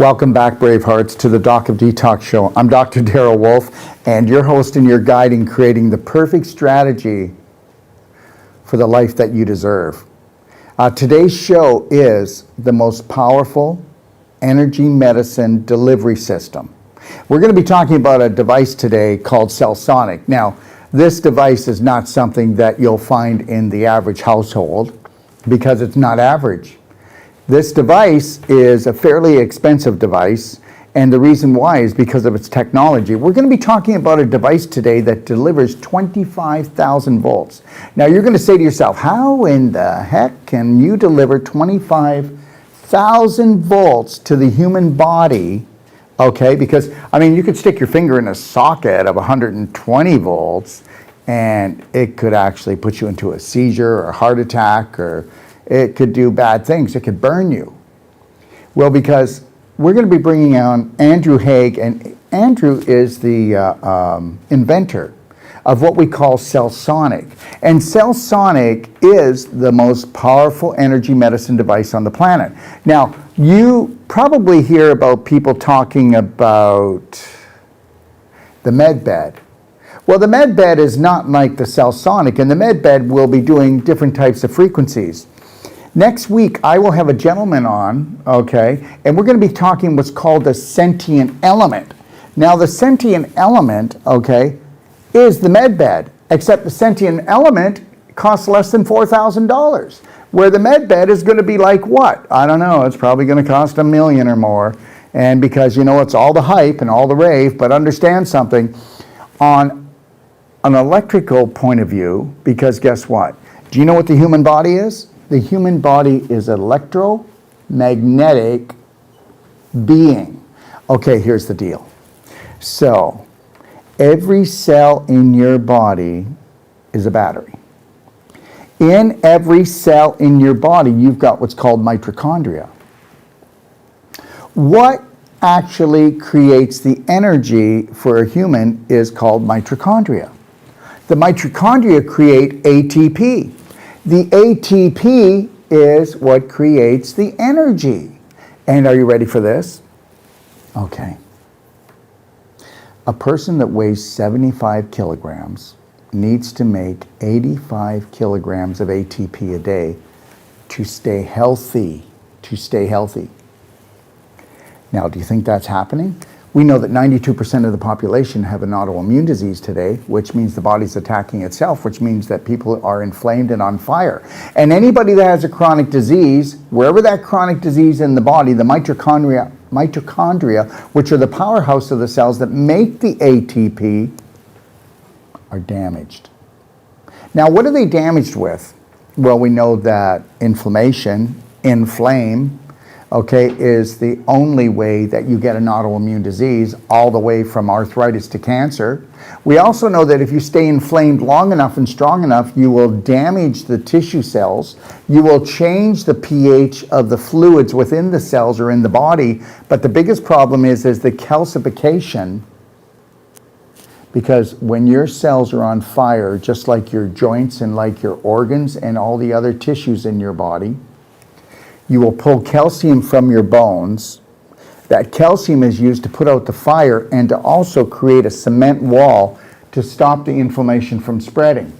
Welcome back, Bravehearts, to the Docofdetox Show. I'm Dr. Darrell Wolfe, and your host and your guide in creating the perfect strategy for the life that you deserve. Today's show is the most powerful energy medicine delivery system. We're going to be talking about a device today called Sal Sonic. Now, this device is not something that you'll find in the average household because it's not average. This device is a fairly expensive device, and the reason why is because of its technology. We're going to be talking about a device today that delivers 25,000 volts. Now you're going to say to yourself, how in the heck can you deliver 25,000 volts to the human body? Okay, because I mean, you could stick your finger in a socket of 120 volts and it could actually put you into a seizure or a heart attack, or it could do bad things. It could burn you. Well, because we're going to be bringing on Andrew Haig, and Andrew is the inventor of what we call Sal Sonic. And Sal Sonic is the most powerful energy medicine device on the planet. Now, you probably hear about people talking about the med bed. Well, the med bed is not like the Sal Sonic, and the med bed will be doing different types of frequencies. Next week, I will have a gentleman on, okay, and we're going to be talking what's called the Sentient Element. Now, the Sentient Element, okay, is the med bed, except the Sentient Element costs less than $4,000, where the med bed is going to be like what? I don't know, it's probably going to cost $1 million or more, and because, you know, it's all the hype and all the rave, but understand something, on an electrical point of view, because guess what? Do you know what the human body is? The human body is an electromagnetic being. Okay, here's the deal. So, every cell in your body is a battery. In every cell in your body, you've got what's called mitochondria. What actually creates the energy for a human is called mitochondria. The mitochondria create ATP. The ATP is what creates the energy. And are you ready for this? Okay. A person that weighs 75 kilograms needs to make 85 kilograms of ATP a day to stay healthy. Now, do you think that's happening? We know that 92% of the population have an autoimmune disease today, which means the body's attacking itself, which means that people are inflamed and on fire. And anybody that has a chronic disease, wherever that chronic disease in the body, the mitochondria, which are the powerhouse of the cells that make the ATP, are damaged. Now, what are they damaged with? Well, we know that inflame, okay, is the only way that you get an autoimmune disease, all the way from arthritis to cancer. We also know that if you stay inflamed long enough and strong enough, you will damage the tissue cells. You will change the pH of the fluids within the cells or in the body. But the biggest problem is the calcification, because when your cells are on fire, just like your joints and like your organs and all the other tissues in your body, you will pull calcium from your bones. That calcium is used to put out the fire and to also create a cement wall to stop the inflammation from spreading.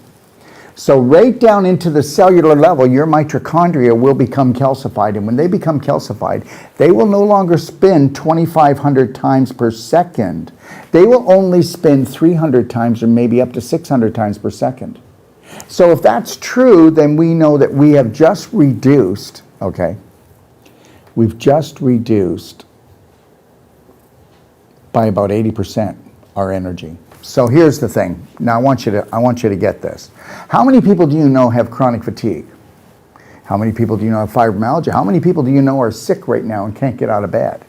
So right down into the cellular level, your mitochondria will become calcified. And when they become calcified, they will no longer spin 2,500 times per second. They will only spin 300 times or maybe up to 600 times per second. So if that's true, then we know that we have just reduced, okay, we've just reduced by about 80% our energy. So here's the thing. Now I want you to get this. How many people do you know have chronic fatigue? How many people do you know have fibromyalgia? How many people do you know are sick right now and can't get out of bed?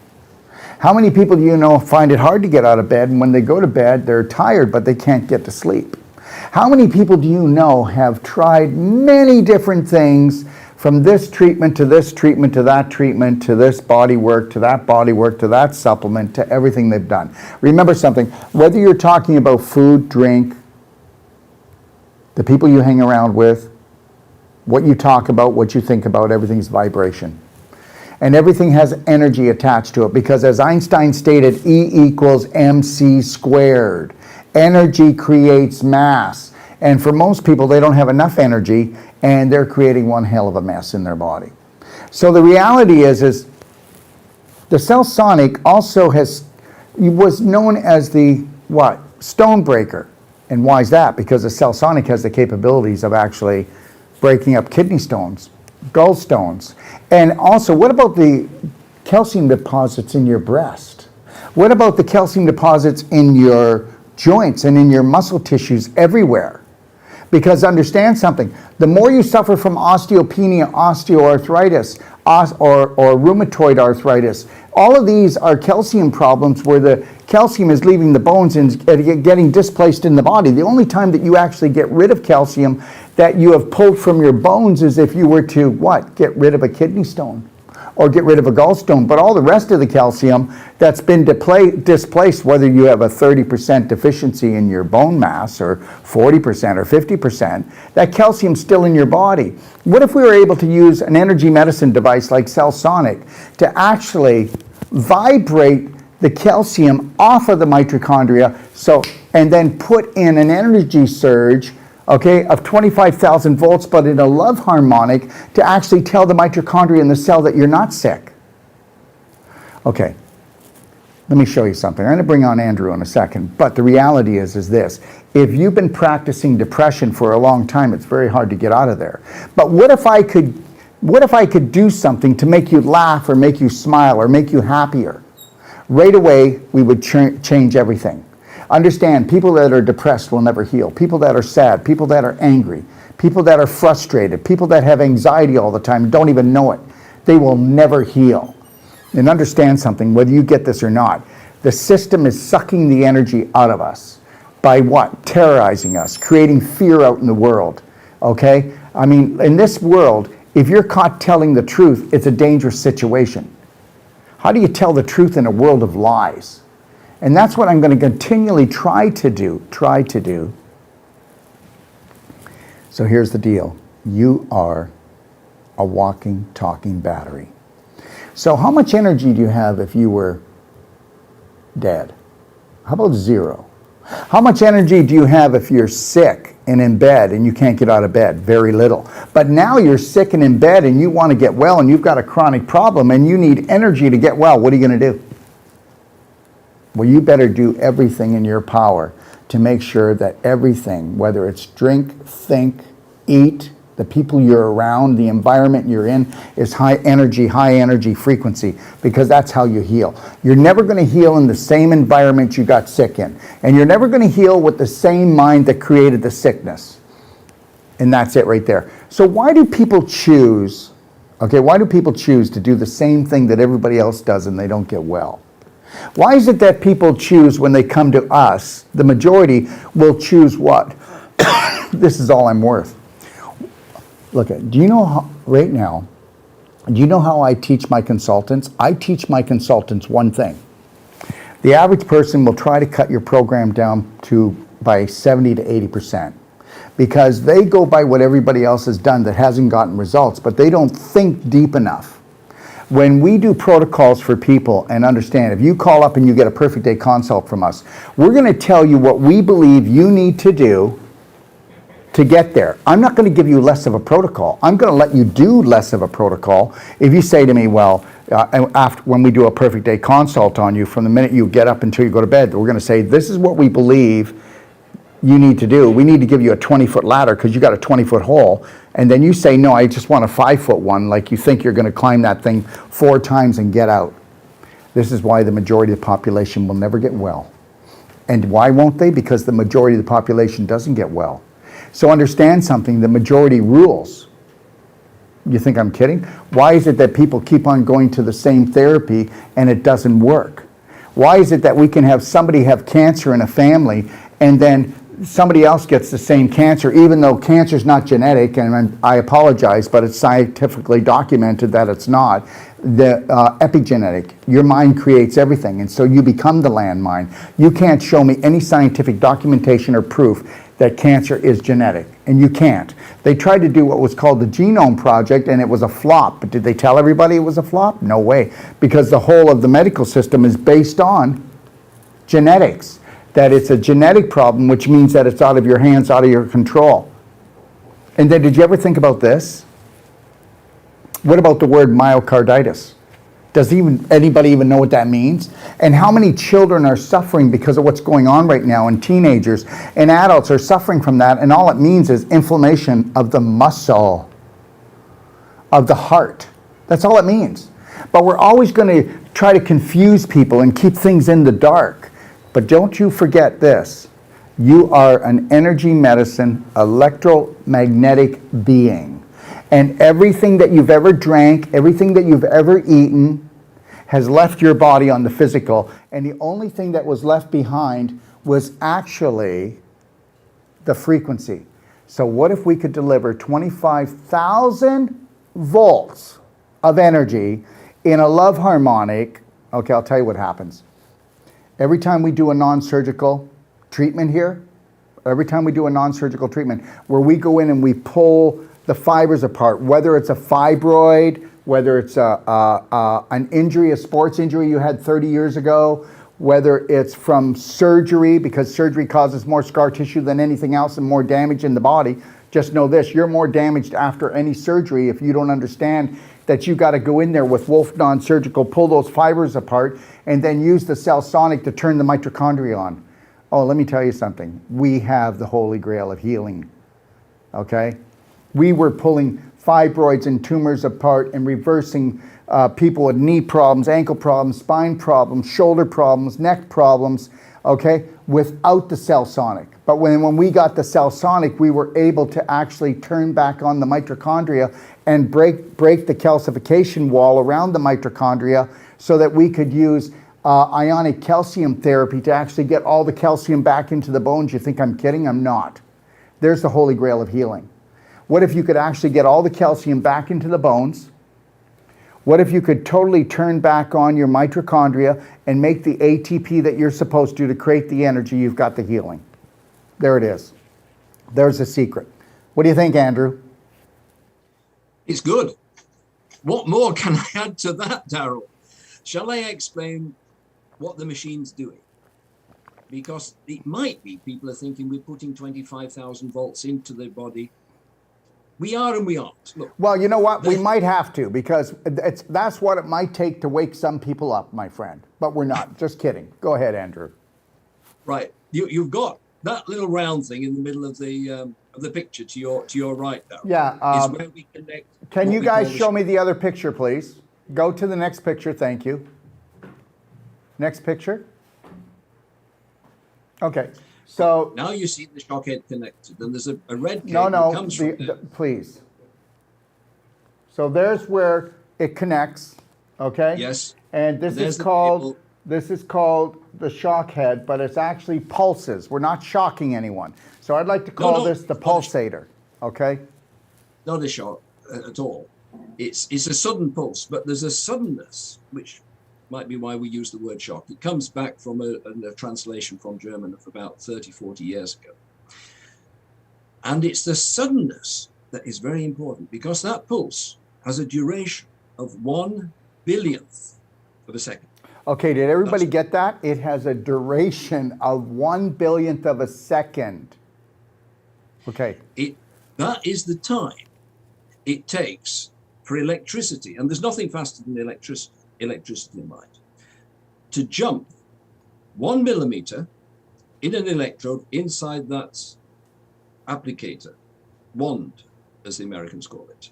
How many people do you know find it hard to get out of bed, and when they go to bed, they're tired, but they can't get to sleep? How many people do you know have tried many different things, from this treatment to this treatment to that treatment to this body work to that body work to that supplement to everything they've done? Remember something, whether you're talking about food, drink, the people you hang around with, what you talk about, what you think about, everything's vibration. And everything has energy attached to it because, as Einstein stated, E equals mc squared. Energy creates mass. And for most people, they don't have enough energy, and they're creating one hell of a mess in their body. So the reality is the Sal Sonic also was known as the, what? Stone breaker. And why is that? Because the Sal Sonic has the capabilities of actually breaking up kidney stones, gallstones. And also, what about the calcium deposits in your breast? What about the calcium deposits in your joints and in your muscle tissues everywhere? Because understand something, the more you suffer from osteopenia, osteoarthritis, or rheumatoid arthritis, all of these are calcium problems where the calcium is leaving the bones and getting displaced in the body. The only time that you actually get rid of calcium that you have pulled from your bones is if you were to, what? Get rid of a kidney stone or get rid of a gallstone. But all the rest of the calcium that's been displaced, whether you have a 30% deficiency in your bone mass or 40% or 50%, that calcium's still in your body. What if we were able to use an energy medicine device like Sal Sonic to actually vibrate the calcium off of the mitochondria, and then put in an energy surge, okay, of 25,000 volts, but in a love harmonic to actually tell the mitochondria in the cell that you're not sick? Okay, let me show you something. I'm going to bring on Andrew in a second, but the reality is this. If you've been practicing depression for a long time, it's very hard to get out of there. But what if I could do something to make you laugh or make you smile or make you happier? Right away, we would change everything. Understand, people that are depressed will never heal. People that are sad, people that are angry, people that are frustrated, people that have anxiety all the time, don't even know it, they will never heal. And understand something, whether you get this or not, the system is sucking the energy out of us. By what? Terrorizing us, creating fear out in the world, okay? I mean, in this world, if you're caught telling the truth, it's a dangerous situation. How do you tell the truth in a world of lies? And that's what I'm going to continually try to do. So here's the deal. You are a walking, talking battery. So how much energy do you have if you were dead? How about zero? How much energy do you have if you're sick and in bed and you can't get out of bed? Very little. But now you're sick and in bed and you want to get well and you've got a chronic problem and you need energy to get well. What are you going to do? Well, you better do everything in your power to make sure that everything, whether it's drink, think, eat, the people you're around, the environment you're in, is high energy frequency, because that's how you heal. You're never going to heal in the same environment you got sick in. And you're never going to heal with the same mind that created the sickness. And that's it right there. So why do people choose, why do people choose to do the same thing that everybody else does and they don't get well? Why is it that people choose when they come to us, the majority will choose what? This is all I'm worth. Look, do you know how, right now, do you know how I teach my consultants? I teach my consultants one thing. The average person will try to cut your program down by 70 to 80%, because they go by what everybody else has done that hasn't gotten results, but they don't think deep enough. When we do protocols for people, and understand, if you call up and you get a perfect day consult from us, we're going to tell you what we believe you need to do to get there. I'm not going to give you less of a protocol. I'm going to let you do less of a protocol. If you say to me, well, when we do a perfect day consult on you, from the minute you get up until you go to bed, we're going to say, this is what we believe you need to do. We need to give you a 20-foot ladder because you got a 20-foot hole. And then you say, no, I just want a 5-foot one, like you think you're going to climb that thing 4 times and get out. This is why the majority of the population will never get well. And why won't they? Because the majority of the population doesn't get well. So understand something, the majority rules. You think I'm kidding? Why is it that people keep on going to the same therapy and it doesn't work? Why is it that we can have somebody have cancer in a family and then somebody else gets the same cancer, even though cancer is not genetic, and I apologize, but it's scientifically documented that it's not. The epigenetic, your mind creates everything, and so you become the landmine. You can't show me any scientific documentation or proof that cancer is genetic, and you can't. They tried to do what was called the Genome Project, and it was a flop. But did they tell everybody it was a flop? No way, because the whole of the medical system is based on genetics, that it's a genetic problem, which means that it's out of your hands, out of your control. And then did you ever think about this? What about the word myocarditis? Does anybody even know what that means? And how many children are suffering because of what's going on right now, and teenagers and adults are suffering from that, and all it means is inflammation of the muscle of the heart. That's all it means. But we're always going to try to confuse people and keep things in the dark. But don't you forget this. You are an energy medicine, electromagnetic being. And everything that you've ever drank, everything that you've ever eaten has left your body on the physical. And the only thing that was left behind was actually the frequency. So what if we could deliver 25,000 volts of energy in a love harmonic? Okay, I'll tell you what happens. Every time we do a non-surgical treatment here, every time we do a non-surgical treatment where we go in and we pull the fibers apart, whether it's a fibroid, whether it's an injury, a sports injury you had 30 years ago, whether it's from surgery, because surgery causes more scar tissue than anything else and more damage in the body. Just know this, you're more damaged after any surgery if you don't understand that you got to go in there with Wolf non-surgical, pull those fibers apart, and then use the Sal Sonic to turn the mitochondria on. Oh, let me tell you something. We have the holy grail of healing, okay? We were pulling fibroids and tumors apart and reversing people with knee problems, ankle problems, spine problems, shoulder problems, neck problems, okay, without the Sal Sonic. But when we got the Sal Sonic, we were able to actually turn back on the mitochondria and break the calcification wall around the mitochondria so that we could use ionic calcium therapy to actually get all the calcium back into the bones. You think I'm kidding? I'm not. There's the holy grail of healing. What if you could actually get all the calcium back into the bones? What if you could totally turn back on your mitochondria and make the ATP that you're supposed to create the energy? You've got the healing. There it is. There's the secret. What do you think, Andrew? It's good. What more can I add to that, Daryl? Shall I explain what the machine's doing? Because it might be people are thinking we're putting 25,000 volts into the body. We are and we aren't. Look, well, you know what? We might have to, because that's what it might take to wake some people up, my friend. But we're not. Just kidding. Go ahead, Andrew. Right. You've got that little round thing in the middle of the picture to your right, though. Yeah. Is where we connect. Can you guys show me the other picture, please? Go to the next picture. Thank you. Next picture. Okay. So now you see the shock head connected, and there's a red cable that comes from there. Please. So there's where it connects, okay? Yes. And this is called the shock head, but it's actually pulses. We're not shocking anyone. So I'd like to call this the pulsator, okay? Not a shock at all. It's a sudden pulse, but there's a suddenness, which might be why we use the word shock. It comes back from a translation from German of about 30, 40 years ago. And it's the suddenness that is very important, because that pulse has a duration of 1 billionth of a second. Okay, did everybody get that? It has a duration of 1 billionth of a second. Okay. That is the time it takes for electricity, and there's nothing faster than electricity in light, to jump 1 millimeter in an electrode inside that applicator, wand, as the Americans call it.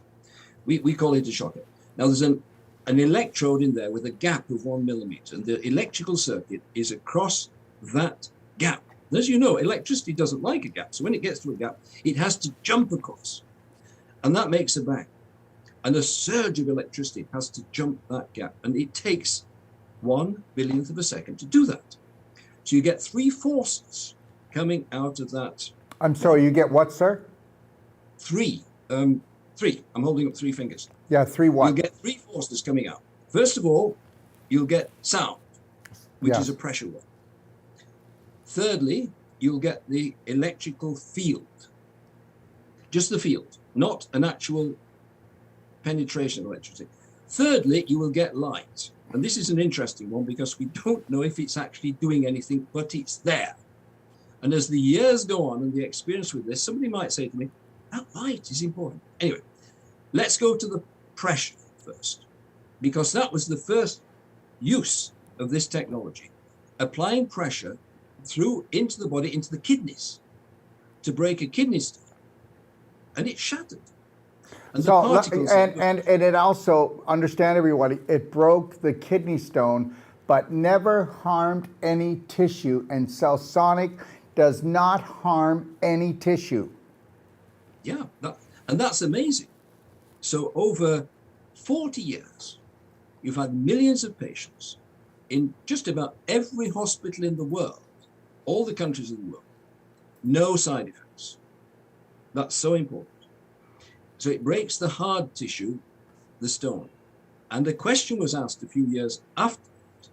We call it a shocker. Now there's an electrode in there with a gap of 1 millimeter, and the electrical circuit is across that gap. And as you know, electricity doesn't like a gap, so when it gets to a gap, it has to jump across, and that makes a bang. And a surge of electricity has to jump that gap, and it takes 1 billionth of a second to do that. So you get 3 forces coming out of that. I'm sorry, you get what, sir? 3. 3. I'm holding up 3 fingers. Yeah, 3 what? You'll get 3 forces coming out. First of all, you'll get sound, which is a pressure wave. Thirdly, you'll get the electrical field. Just the field, not an actual penetration of electricity. Thirdly, you will get light. And this is an interesting one because we don't know if it's actually doing anything, but it's there. And as the years go on and the experience with this, somebody might say to me, that light is important. Anyway, let's go to the pressure first, because that was the first use of this technology, applying pressure through into the body, into the kidneys, to break a kidney stone. And it shattered. And so, the particles and it also, understand everybody, it broke the kidney stone, but never harmed any tissue. And Sal Sonic does not harm any tissue. Yeah, and that's amazing. So over 40 years, you've had millions of patients in just about every hospital in the world, all the countries in the world, no side effects. That's so important. So it breaks the hard tissue, the stone. And the question was asked a few years after that,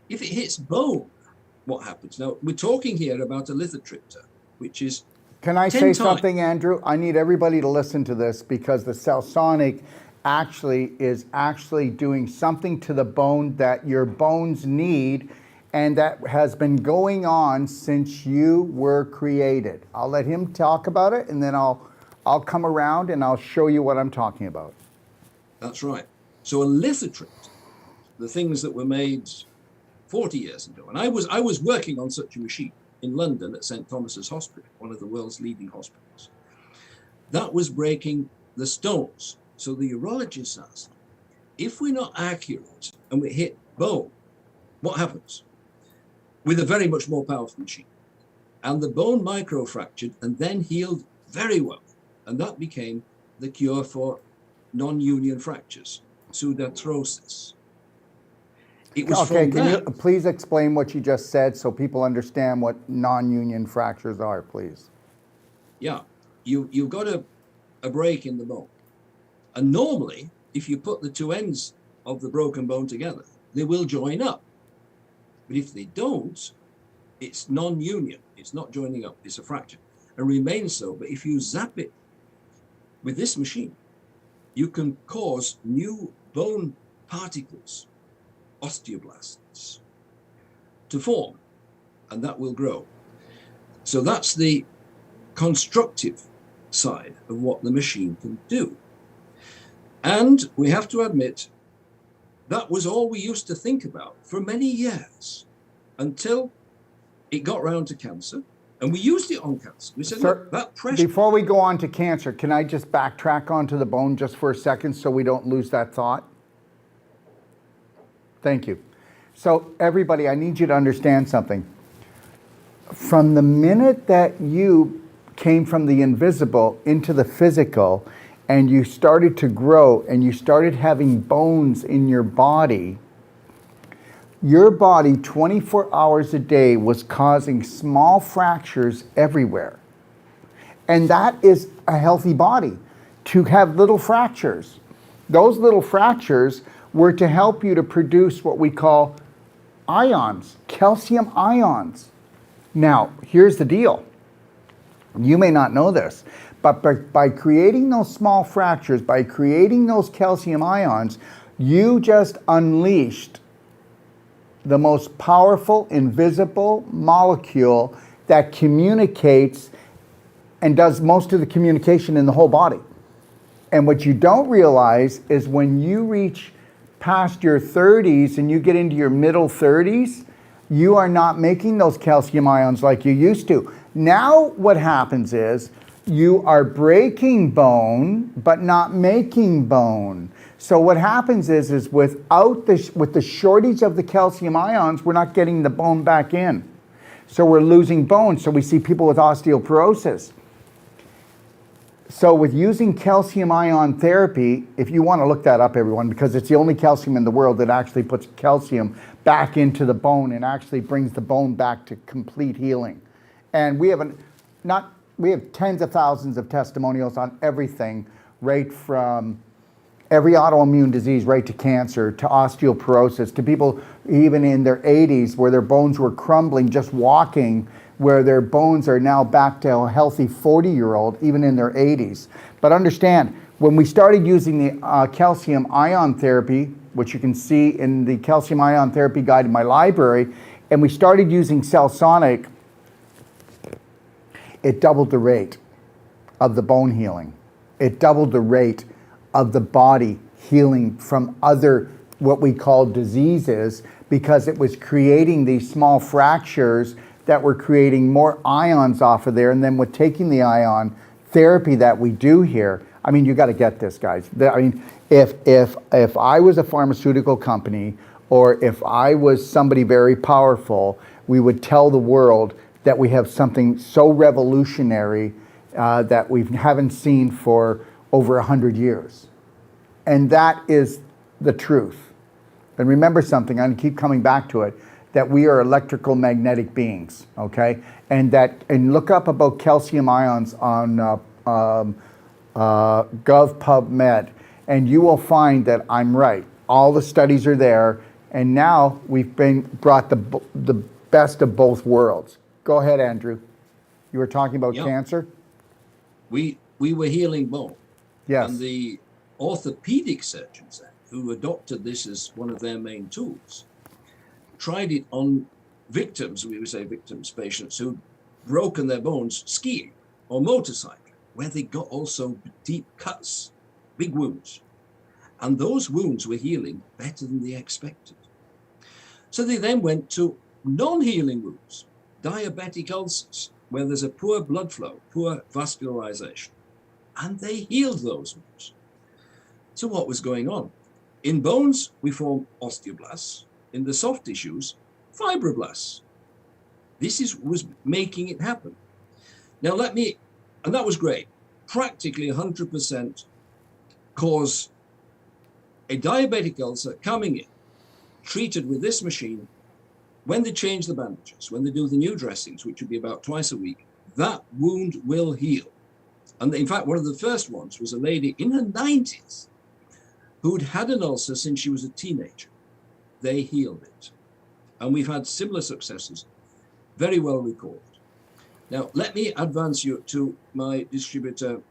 if it hits bone, what happens? Now, we're talking here about a lithotripta, which is Can I 10 say times. something, Andrew? I need everybody to listen to this because the Sal Sonic actually is actually doing something to the bone that your bones need, and that has been going on since you were created. I'll let him talk about it, and then I'll come around and I'll show you what I'm talking about. That's right. So a lithotripta, the things that were made 40 years ago, and I was working on such a machine in London at St. Thomas's Hospital, one of the world's leading hospitals. That was breaking the stones. So the urologist asked, if we're not accurate and we hit bone, what happens? With a very much more powerful machine. And the bone microfractured and then healed very well. And that became the cure for non-union fractures, pseudarthrosis. It was Okay, from can you that. please explain what you just said so people understand what non-union fractures are, please? Yeah, you've got a break in the bone. And normally, if you put the two ends of the broken bone together, they will join up. But if they don't, it's non-union. It's not joining up, it's a fracture, and remains so. But if you zap it with this machine, you can cause new bone particles, osteoblasts, to form, and that will grow. So that's the constructive side of what the machine can do. And we have to admit, that was all we used to think about for many years until it got round to cancer. And we used it on cancer. We said, Sir, look, that pressure. before we go on to cancer, can I just backtrack onto the bone just for a second so we don't lose that thought? Thank you. So everybody, I need you to understand something. From the minute that you came from the invisible into the physical and you started to grow and you started having bones in your body 24 hours a day was causing small fractures everywhere. And that is a healthy body, to have little fractures. Those little fractures were to help you to produce what we call ions, calcium ions. Now, here's the deal. You may not know this, but by creating those small fractures, by creating those calcium ions, you just unleashed the most powerful invisible molecule that communicates and does most of the communication in the whole body. And what you don't realize is when you reach past your 30s and you get into your middle 30s, you are not making those calcium ions like you used to. Now what happens is you are breaking bone but not making bone. So what happens is with the shortage of the calcium ions, we're not getting the bone back in. So we're losing bone. So we see people with osteoporosis. So with using calcium ion therapy, if you want to look that up, everyone, because it's the only calcium in the world that actually puts calcium back into the bone and actually brings the bone back to complete healing. And we have tens of thousands of testimonials on everything, right from every autoimmune disease, right to cancer, to osteoporosis, to people even in their 80s where their bones were crumbling just walking where their bones are now back to a healthy 40-year-old, even in their 80s. But understand, when we started using the calcium ion therapy, which you can see in the calcium ion therapy guide in my library, and we started using Sal Sonic, it doubled the rate of the bone healing. It doubled the rate of the body healing from other, what we call diseases, because it was creating these small fractures that were creating more ions off of there. And then with taking the ion therapy that we do here, I mean, you got to get this, guys. I mean, if I was a pharmaceutical company, or if I was somebody very powerful, we would tell the world that we have something so revolutionary that we haven't seen for over 100 years. And that is the truth. And remember something, I'm going to keep coming back to it, that we are electrical magnetic beings, okay? And look up about calcium ions on GovPubMed, and you will find that I'm right. All the studies are there, and now we've brought the best of both worlds. Go ahead, Andrew. You were talking about cancer? We were healing bone. Yes. And the orthopedic surgeons then, who adopted this as one of their main tools, tried it on victims, we would say victims, patients who'd broken their bones skiing or motorcycling, where they got also deep cuts, big wounds. And those wounds were healing better than they expected. So they then went to non-healing wounds, diabetic ulcers, where there's a poor blood flow, poor vascularization, and they healed those wounds. So what was going on? In bones, we form osteoblasts. In the soft tissues, fibroblasts. This was making it happen. Now and that was great. Practically 100% cause a diabetic ulcer coming in, treated with this machine. When they change the bandages, when they do the new dressings, which would be about twice a week, that wound will heal. And in fact, one of the first ones was a lady in her 90s who'd had an ulcer since she was a teenager. They healed it. And we've had similar successes, very well recorded. Now, let me advance you to my distributor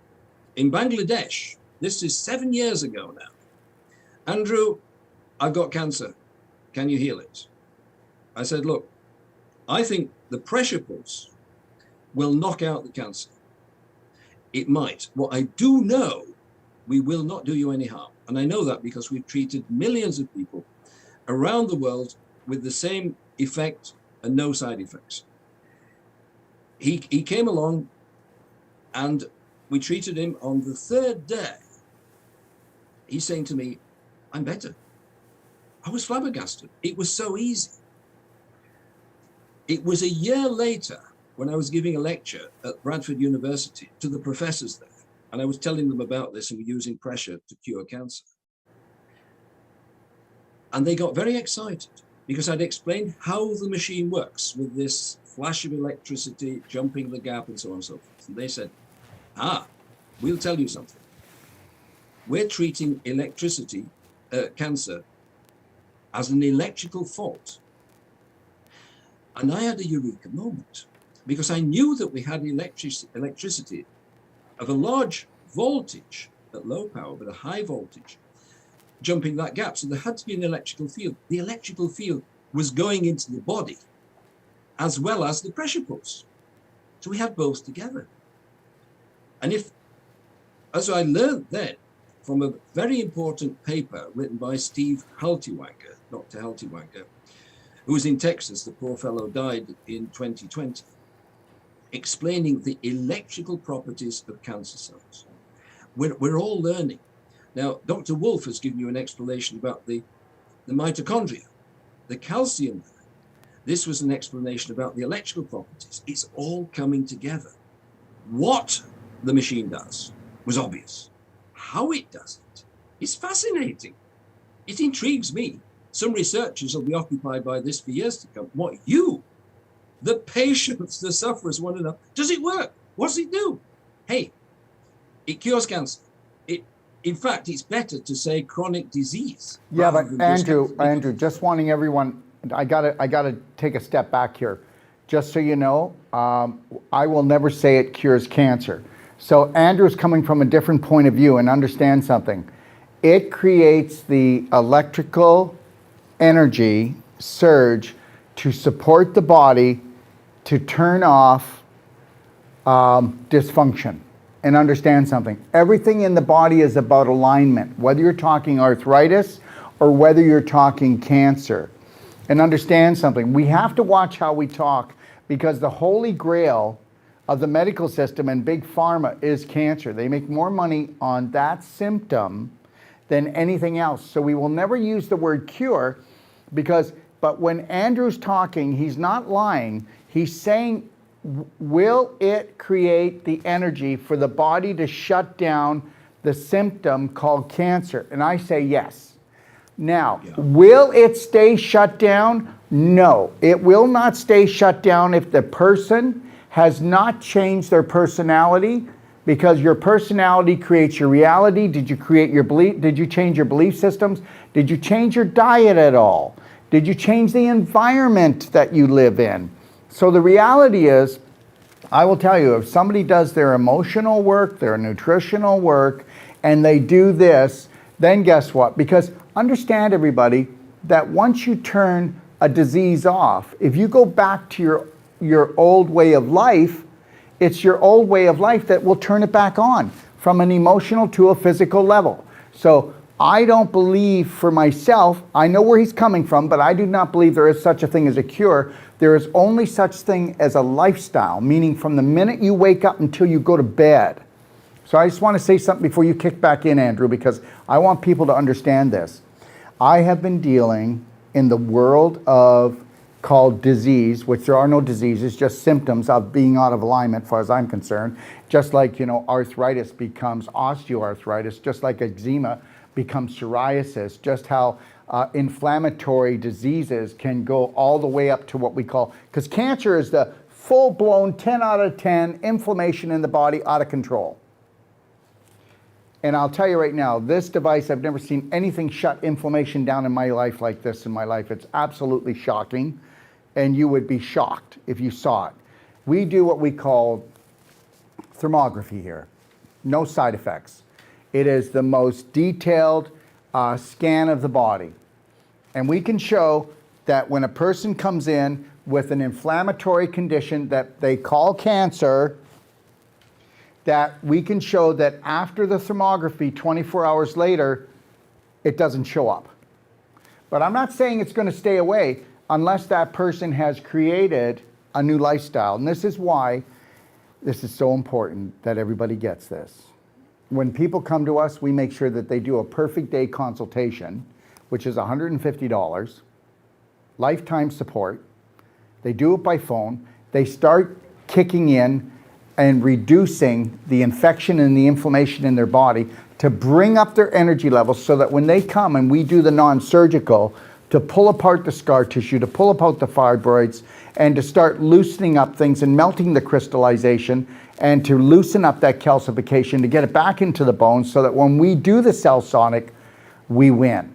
in Bangladesh. This is 7 years ago now. Andrew, I've got cancer. Can you heal it? I said, look, I think the pressure pulse will knock out the cancer. It might. What I do know, we will not do you any harm. And I know that because we've treated millions of people around the world with the same effect and no side effects. He came along and we treated him. On the third day. He's saying to me, I'm better. I was flabbergasted. It was so easy. It was a year later when I was giving a lecture at Bradford University to the professors there, and I was telling them about this and we're using pressure to cure cancer. And they got very excited because I'd explained how the machine works with this flash of electricity, jumping the gap and so on and so forth. And they said, we'll tell you something. We're treating cancer as an electrical fault. And I had a eureka moment because I knew that we had electricity of a large voltage at low power, but a high voltage jumping that gap. So there had to be an electrical field. The electrical field was going into the body as well as the pressure pulse. So we had both together. And as I learned then from a very important paper written by Steve Haltiwanger, Dr. Haltiwanger, who was in Texas, the poor fellow died in 2020, explaining the electrical properties of cancer cells. We're all learning. Now, Dr. Wolf has given you an explanation about the mitochondria, the calcium. This was an explanation about the electrical properties. It's all coming together. What the machine does was obvious. How it does it is fascinating. It intrigues me. Some researchers will be occupied by this for years to come. What you, the patients, the sufferers want to know, does it work? What does it do? Hey, it cures cancer. In fact, it's better to say chronic disease. Yeah, but Andrew, just wanting everyone, I gotta take a step back here. just so you know, I will never say it cures cancer. So Andrew's coming from a different point of view, and understand something. It creates the electrical energy surge to support the body to turn off dysfunction. And understand something. Everything in the body is about alignment, whether you're talking arthritis or whether you're talking cancer. And understand something. We have to watch how we talk, because the holy grail of the medical system and big pharma is cancer. They make more money on that symptom than anything else. So we will never use the word cure, but when Andrew's talking, he's not lying. He's saying, will it create the energy for the body to shut down the symptom called cancer? And I say yes. Now, will it stay shut down? No, it will not stay shut down if the person has not changed their personality, because your personality creates your reality. Did you create your belief? Did you change your belief systems? Did you change your diet at all? Did you change the environment that you live in? So the reality is, I will tell you, if somebody does their emotional work, their nutritional work, and they do this, then guess what? Because understand, everybody, that once you turn a disease off, if you go back to your old way of life, it's your old way of life that will turn it back on from an emotional to a physical level. So I don't believe for myself, I know where he's coming from, but I do not believe there is such a thing as a cure. There is only such thing as a lifestyle, meaning from the minute you wake up until you go to bed. So I just want to say something before you kick back in, Andrew, because I want people to understand this. I have been dealing in the world of called disease, which there are no diseases, just symptoms of being out of alignment, as far as I'm concerned. Just like, arthritis becomes osteoarthritis, just like eczema becomes psoriasis, just how inflammatory diseases can go all the way up to what we call, because cancer is the full-blown 10 out of 10 inflammation in the body out of control. And I'll tell you right now, this device, I've never seen anything shut inflammation down in my life like this in my life. It's absolutely shocking, and you would be shocked if you saw it. We do what we call thermography here. No side effects. It is the most detailed scan of the body. And we can show that when a person comes in with an inflammatory condition that they call cancer, that we can show that after the thermography, 24 hours later, it doesn't show up. But I'm not saying it's going to stay away unless that person has created a new lifestyle. And this is why this is so important that everybody gets this. When people come to us, we make sure that they do a perfect day consultation, which is $150, lifetime support. They do it by phone. They start kicking in and reducing the infection and the inflammation in their body to bring up their energy levels, so that when they come and we do the non-surgical to pull apart the scar tissue, to pull apart the fibroids, and to start loosening up things and melting the crystallization, and to loosen up that calcification, to get it back into the bones, so that when we do the Sal Sonic, we win.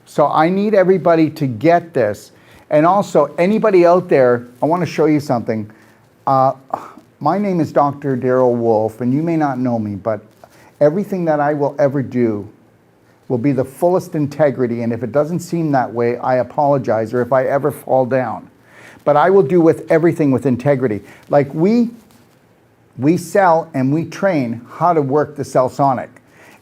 So I need everybody to get this. And also, anybody out there, I want to show you something. My name is Dr. Darrell Wolf, and you may not know me, but everything that I will ever do will be the fullest integrity, and if it doesn't seem that way, I apologize, or if I ever fall down. But I will do with everything with integrity. Like we sell and we train how to work the Sal Sonic.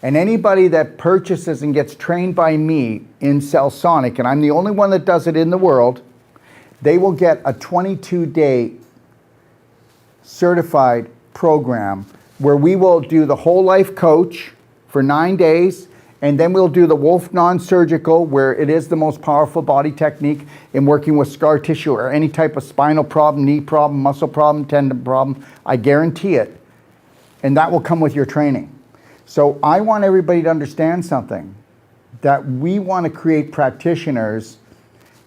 And anybody that purchases and gets trained by me in Sal Sonic, and I'm the only one that does it in the world, they will get a 22-day certified program where we will do the whole life coach for 9 days, and then we'll do the Wolf non-surgical, where it is the most powerful body technique in working with scar tissue or any type of spinal problem, knee problem, muscle problem, tendon problem. I guarantee it. And that will come with your training. So I want everybody to understand something, that we want to create practitioners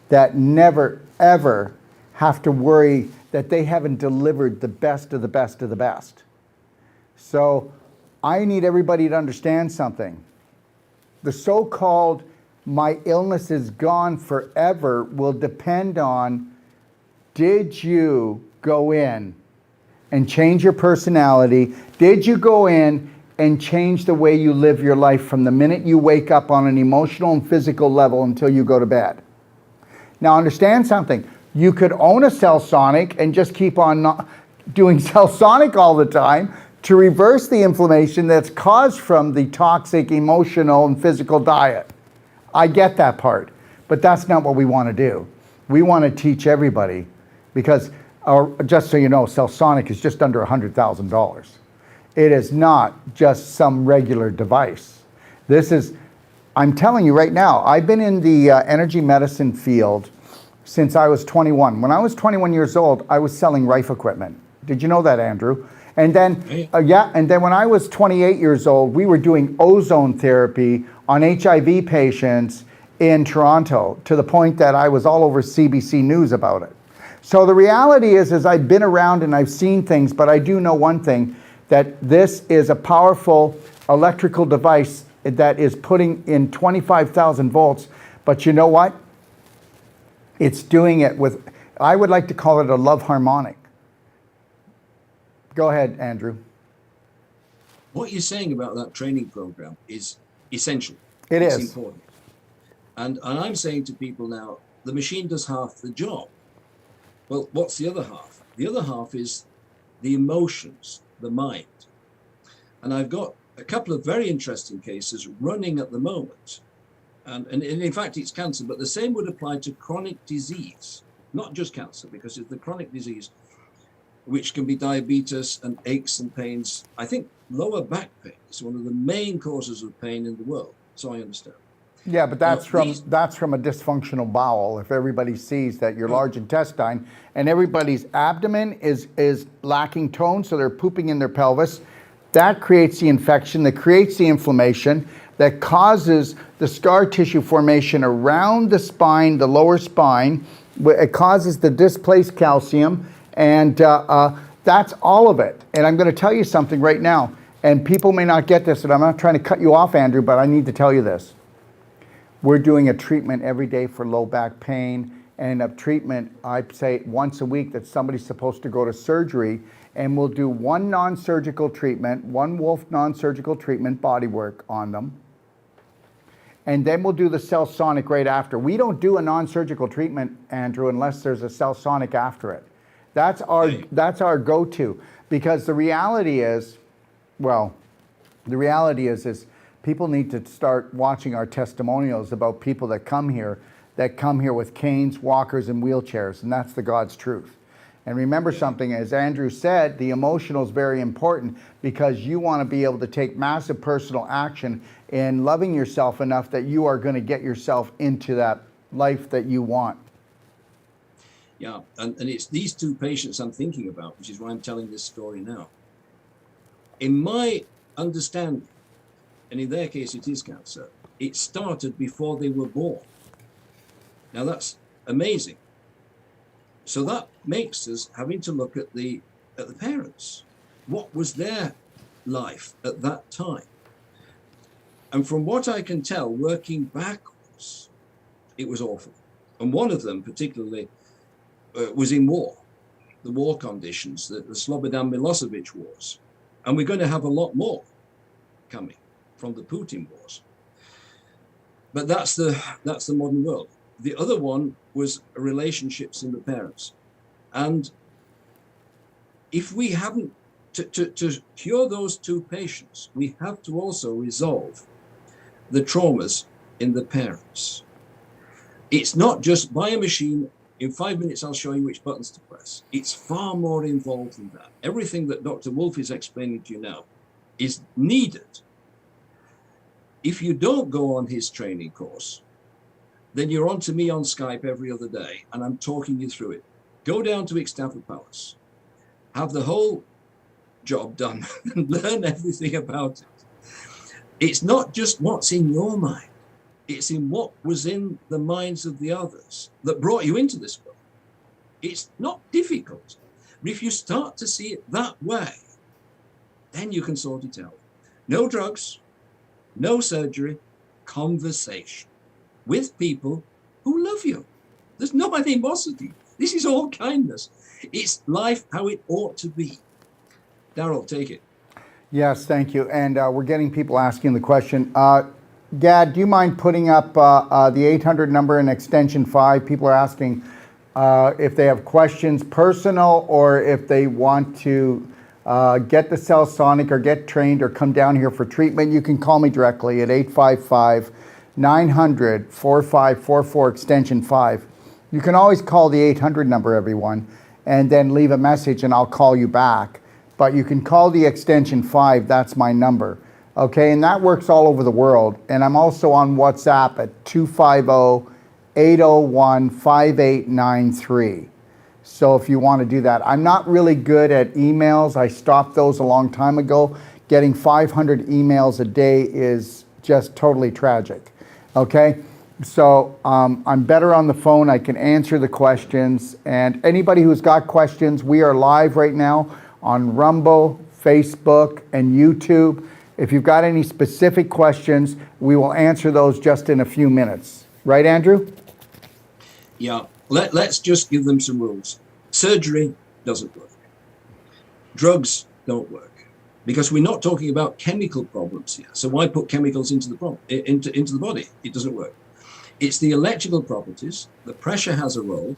that never, ever have to worry that they haven't delivered the best of the best of the best. So I need everybody to understand something. The so-called my illness is gone forever will depend on did you go in and change your personality? Did you go in and change the way you live your life from the minute you wake up on an emotional and physical level until you go to bed? Now understand something. You could own a Sal Sonic and just keep on not doing Sal Sonic all the time to reverse the inflammation that's caused from the toxic emotional and physical diet. I get that part, but that's not what we want to do. We want to teach everybody, because just so you know, Sal Sonic is just under $100,000. It is not just some regular device. This is, I'm telling you right now, I've been in the energy medicine field since I was 21. When I was 21 years old, I was selling Rife equipment. Did you know that, Andrew? And then, and then when I was 28 years old, we were doing ozone therapy on HIV patients in Toronto, to the point that I was all over CBC News about it. So the reality is I've been around and I've seen things, but I do know one thing, that this is a powerful electrical device that is putting in 25,000 volts. But you know what? It's doing it with, I would like to call it a love harmonic. Go ahead, Andrew. What you're saying about that training program is essential. It's important. And I'm saying to people now, the machine does half the job. Well, what's the other half? The other half is the emotions, the mind. And I've got a couple of very interesting cases running at the moment. And in fact, it's cancer, but the same would apply to chronic disease, not just cancer, because it's the chronic disease, which can be diabetes and aches and pains. I think lower back pain is one of the main causes of pain in the world, so I understand. Yeah, but that's from a dysfunctional bowel. If everybody sees that your large intestine and everybody's abdomen is lacking tone, so they're pooping in their pelvis, that creates the infection, that creates the inflammation, that causes the scar tissue formation around the spine, the lower spine. It causes the displaced calcium, and that's all of it. And I'm going to tell you something right now, and people may not get this, and I'm not trying to cut you off, Andrew, but I need to tell you this. We're doing a treatment every day for low back pain, and a treatment, I'd say once a week, that somebody's supposed to go to surgery, and we'll do one non-surgical treatment, one Wolf non-surgical treatment, body work on them, and then we'll do the Sal Sonic right after. We don't do a non-surgical treatment, Andrew, unless there's a Sal Sonic after it. That's our go-to, because the reality is, people need to start watching our testimonials about people that come here with canes, walkers, and wheelchairs, and that's the God's truth. And remember something, as Andrew said, the emotional is very important, because you want to be able to take massive personal action in loving yourself enough that you are going to get yourself into that life that you want. Yeah, and it's these two patients I'm thinking about, which is why I'm telling this story now. In my understanding, and in their case it is cancer, it started before they were born. Now that's amazing. So that makes us having to look at the parents. What was their life at that time? And from what I can tell, working backwards, it was awful. And one of them particularly was in war, the war conditions, the Slobodan Milosevic wars. And we're going to have a lot more coming from the Putin wars. But that's the modern world. The other one was relationships in the parents. And if we haven't, to cure those two patients, we have to also resolve the traumas in the parents. It's not just buy a machine, in 5 minutes I'll show you which buttons to press. It's far more involved than that. Everything that Dr. Wolf is explaining to you now is needed. If you don't go on his training course, then you're on to me on Skype every other day, and I'm talking you through it. Go down to Ixtapa Palace, have the whole job done, and learn everything about it. It's not just what's in your mind. It's in what was in the minds of the others that brought you into this world. It's not difficult. But if you start to see it that way, then you can sort it out. No drugs, no surgery, conversation with people who love you. There's no animosity. This is all kindness. It's life how it ought to be. Daryl, take it. Yes, thank you. And we're getting people asking the question. Gad, do you mind putting up the 800 number in extension 5? People are asking if they have questions personal or if they want to get the Sal Sonic or get trained or come down here for treatment. You can call me directly at 855-900-4544 extension 5. You can always call the 800 number, everyone, and then leave a message and I'll call you back. But you can call the extension 5, that's my number. Okay, and that works all over the world. And I'm also on WhatsApp at 250-801-5893. So if you want to do that. I'm not really good at emails. I stopped those a long time ago. Getting 500 emails a day is just totally tragic. Okay, so I'm better on the phone. I can answer the questions. And anybody who's got questions, we are live right now on Rumble, Facebook, and YouTube. If you've got any specific questions, we will answer those just in a few minutes. Right, Andrew? Yeah, let's just give them some rules. Surgery doesn't work. Drugs don't work. Because we're not talking about chemical problems here. So why put chemicals into the body? It doesn't work. It's the electrical properties, the pressure has a role,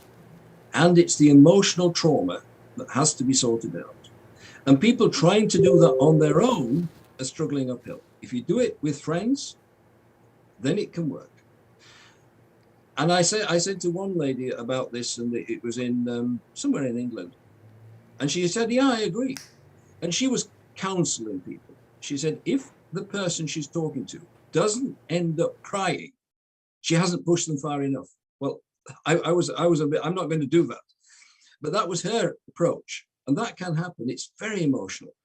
and it's the emotional trauma that has to be sorted out. And people trying to do that on their own are struggling uphill. If you do it with friends, then it can work. And I said to one lady about this, and it was in somewhere in England, and she said, yeah, I agree. And she was counseling people. She said, if the person she's talking to doesn't end up crying, she hasn't pushed them far enough. Well, I was a bit, I'm not going to do that. But that was her approach. And that can happen. It's very emotional.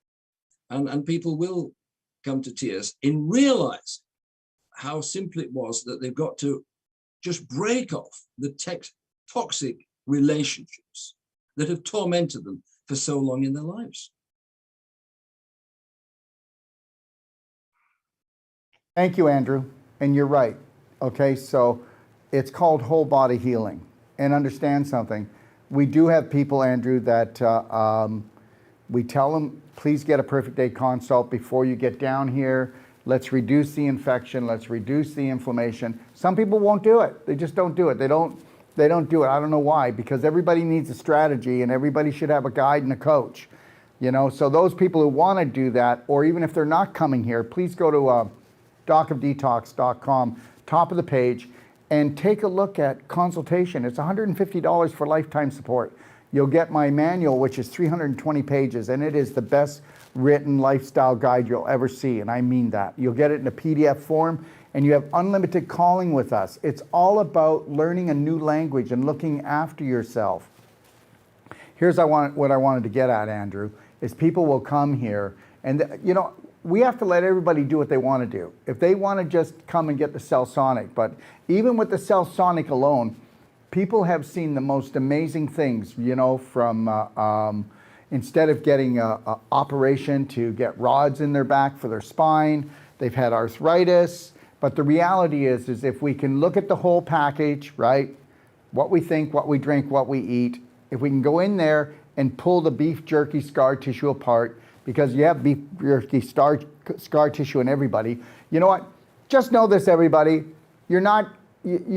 And people will come to tears in realizing how simple it was that they've got to just break off the toxic relationships that have tormented them for so long in their lives. Thank you, Andrew. And you're right. Okay, so it's called whole body healing. And understand something. We do have people, Andrew, that we tell them, please get a perfect day consult before you get down here. Let's reduce the infection. Let's reduce the inflammation. Some people won't do it. They just don't do it. They don't do it. I don't know why, because everybody needs a strategy and everybody should have a guide and a coach. You know, so those people who want to do that, or even if they're not coming here, please go to docofdetox.com, top of the page, and take a look at consultation. It's $150 for lifetime support. You'll get my manual, which is 320 pages, and it is the best written lifestyle guide you'll ever see, and I mean that. You'll get it in a PDF form, and you have unlimited calling with us. It's all about learning a new language and looking after yourself. Here's what I wanted to get at, Andrew, is people will come here, and you know, we have to let everybody do what they want to do. If they want to just come and get the Sal Sonic, but even with the Sal Sonic alone, people have seen the most amazing things, you know, from instead of getting an operation to get rods in their back for their spine, they've had arthritis. But the reality is if we can look at the whole package, right, what we think, what we drink, what we eat, if we can go in there and pull the beef jerky scar tissue apart, because you have beef jerky scar tissue in everybody. You know what? Just know this, everybody. You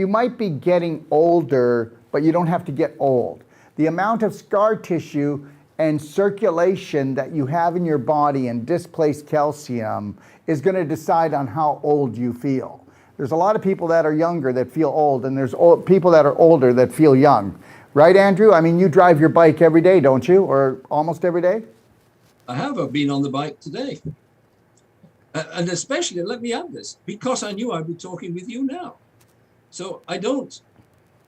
might be getting older, but you don't have to get old. The amount of scar tissue and circulation that you have in your body and displaced calcium is going to decide on how old you feel. There's a lot of people that are younger that feel old, and there's people that are older that feel young. Right, Andrew? I mean, you drive your bike every day, don't you? Or almost every day? I have. I've been on the bike today. And especially, let me add this, because I knew I'd be talking with you now. So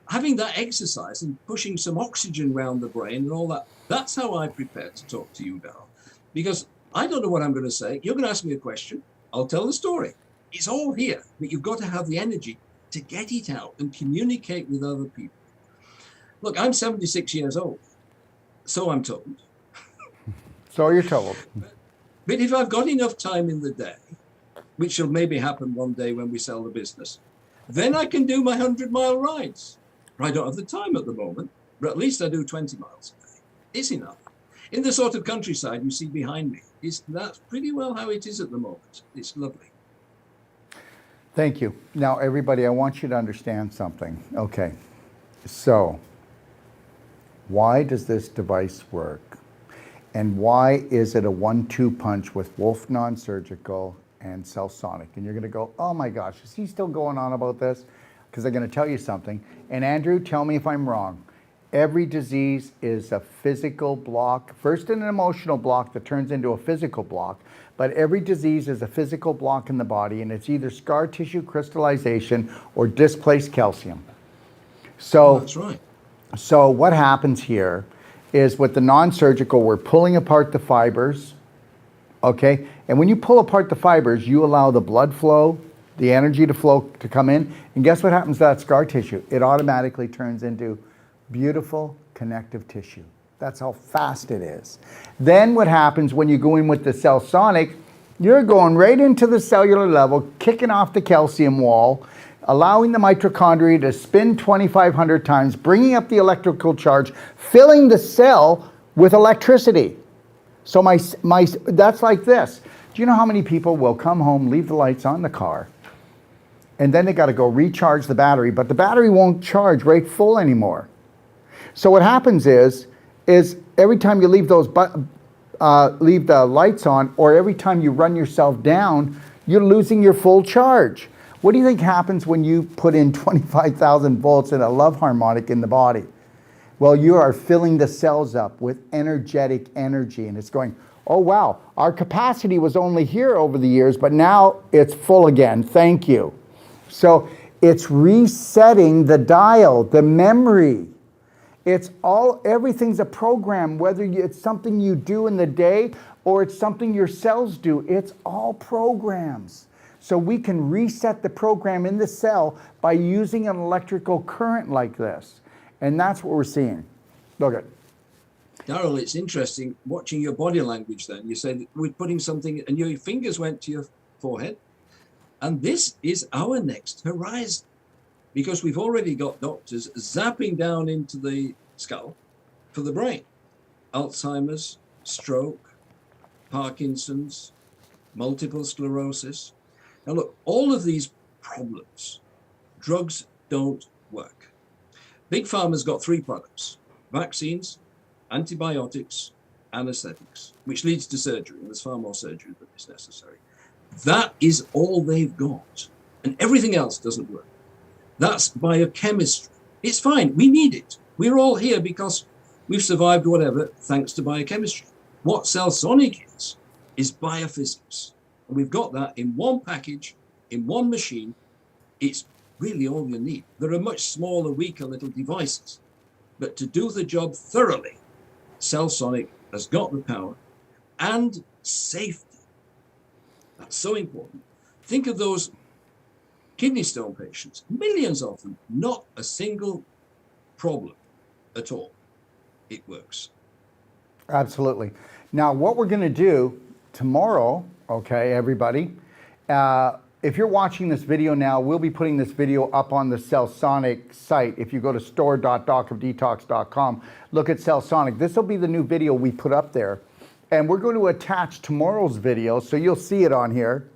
having that exercise and pushing some oxygen around the brain and all that, that's how I prepare to talk to you now. Because I don't know what I'm going to say. You're going to ask me a question. I'll tell the story. It's all here, but you've got to have the energy to get it out and communicate with other people. Look, I'm 76 years old, so I'm told. So you're told. But if I've got enough time in the day, which will maybe happen one day when we sell the business, then I can do my 100-mile rides. I don't have the time at the moment, but at least I do 20 miles a day. It's enough. In the sort of countryside you see behind me, that's pretty well how it is at the moment. It's lovely. Thank you. Now, everybody, I want you to understand something. Okay, so why does this device work? And why is it a 1-2 punch with Wolf Non-Surgical and Sal Sonic? And you're going to go, oh my gosh, is he still going on about this? Because I'm going to tell you something. And Andrew, tell me if I'm wrong. Every disease is a physical block, first an emotional block that turns into a physical block, but every disease is a physical block in the body, and it's either scar tissue crystallization or displaced calcium. So, that's right. So what happens here is with the non-surgical, we're pulling apart the fibers, okay? And when you pull apart the fibers, you allow the blood flow, the energy to flow, to come in, and guess what happens to that scar tissue? It automatically turns into beautiful connective tissue. That's how fast it is. Then what happens when you go in with the Sal Sonic, you're going right into the cellular level, kicking off the calcium wall, allowing the mitochondria to spin 2,500 times, bringing up the electrical charge, filling the cell with electricity. So that's like this. Do you know how many people will come home, leave the lights on the car, and then they got to go recharge the battery, but the battery won't charge right full anymore. So what happens is every time you leave leave the lights on, or every time you run yourself down, you're losing your full charge. What do you think happens when you put in 25,000 volts in a love harmonic in the body? Well, you are filling the cells up with energetic energy, and it's going, oh wow, our capacity was only here over the years, but now it's full again, thank you. So it's resetting the dial, the memory. Everything's a program, whether it's something you do in the day or it's something your cells do. It's all programs. So we can reset the program in the cell by using an electrical current like this. And that's what we're seeing. Look at it. Daryl, it's interesting watching your body language then. You said we're putting something, and your fingers went to your forehead. And this is our next horizon, because we've already got doctors zapping down into the skull for the brain. Alzheimer's, stroke, Parkinson's, multiple sclerosis. Now look, all of these problems, drugs don't work. Big Pharma's got 3 products: vaccines, antibiotics, anesthetics, which leads to surgery, and there's far more surgery than is necessary. That is all they've got, and everything else doesn't work. That's biochemistry. It's fine, we need it. We're all here because we've survived whatever thanks to biochemistry. What Sal Sonic is biophysics. And we've got that in one package, in one machine. It's really all you need. There are much smaller, weaker little devices. But to do the job thoroughly, Sal Sonic has got the power and safety. That's so important. Think of those kidney stone patients, millions of them, not a single problem at all. It works. Absolutely. Now, what we're going to do tomorrow, okay, everybody, if you're watching this video now, we'll be putting this video up on the Sal Sonic site. If you go to store.docofdetox.com, look at Sal Sonic. This will be the new video we put up there. And we're going to attach tomorrow's video, so you'll see it on here.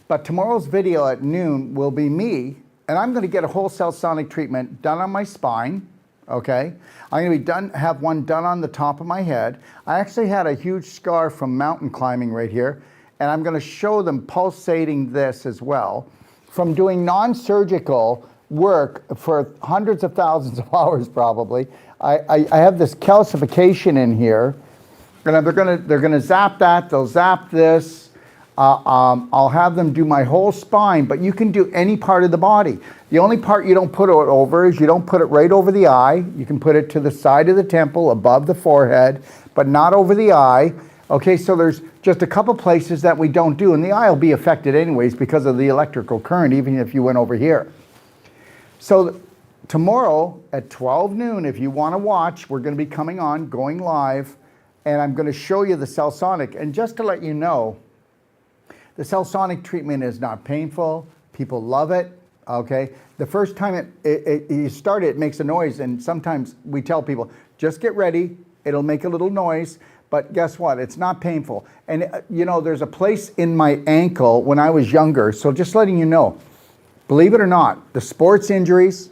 But tomorrow's video at noon will be me, and I'm going to get a whole Sal Sonic treatment done on my spine, okay? I'm going to have one done on the top of my head. I actually had a huge scar from mountain climbing right here, and I'm going to show them pulsating this as well. From doing non-surgical work for hundreds of thousands of hours probably, I have this calcification in here, and they're gonna zap that, they'll zap this. I'll have them do my whole spine, but you can do any part of the body. The only part you don't put it over is you don't put it right over the eye. You can put it to the side of the temple, above the forehead, but not over the eye. Okay, so there's just a couple places that we don't do, and the eye will be affected anyways because of the electrical current, even if you went over here. So tomorrow at 12 noon, if you want to watch, we're going to be going live, and I'm going to show you the Sal Sonic. And just to let you know, the Sal Sonic treatment is not painful. People love it. Okay, the first time you start it makes a noise, and sometimes we tell people, just get ready, it'll make a little noise, but guess what, it's not painful. And you know, there's a place in my ankle when I was younger, so just letting you know, believe it or not, the sports injuries,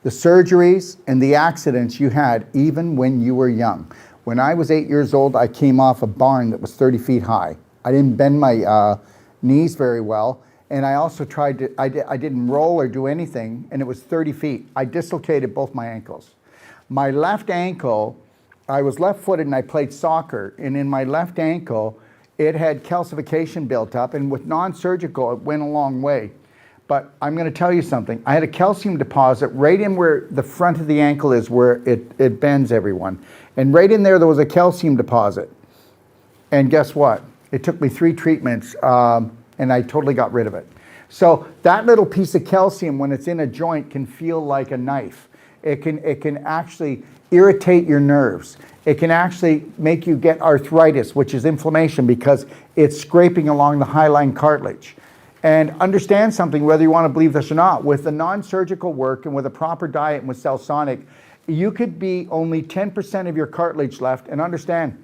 the surgeries, and the accidents you had even when you were young. When I was 8 years old, I came off a barn that was 30 feet high. I didn't bend my knees very well. And I also tried to, I didn't roll or do anything, and it was 30 feet. I dislocated both my ankles. My left ankle, I was left-footed and I played soccer, and in my left ankle, it had calcification built up, and with non-surgical, it went a long way. But I'm gonna tell you something. I had a calcium deposit right in where the front of the ankle is, where it bends, everyone. And right in there was a calcium deposit. And guess what? It took me 3 treatments, and I totally got rid of it. So that little piece of calcium, when it's in a joint, can feel like a knife. It can actually irritate your nerves. It can actually make you get arthritis, which is inflammation, because it's scraping along the hyaline cartilage. And understand something, whether you want to believe this or not, with the non-surgical work and with a proper diet and with Sal Sonic, you could be only 10% of your cartilage left, and understand,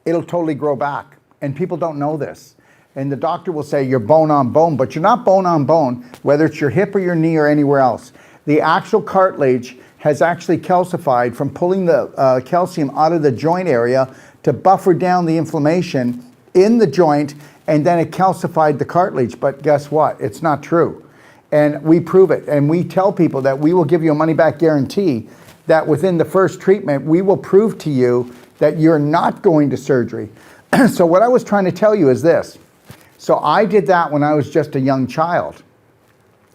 it'll totally grow back. And people don't know this. And the doctor will say you're bone on bone, but you're not bone on bone, whether it's your hip or your knee or anywhere else. The actual cartilage has actually calcified from pulling the calcium out of the joint area to buffer down the inflammation in the joint, and then it calcified the cartilage. But guess what? It's not true. And we prove it. And we tell people that we will give you a money-back guarantee that within the first treatment, we will prove to you that you're not going to surgery. So what I was trying to tell you is this. So I did that when I was just a young child.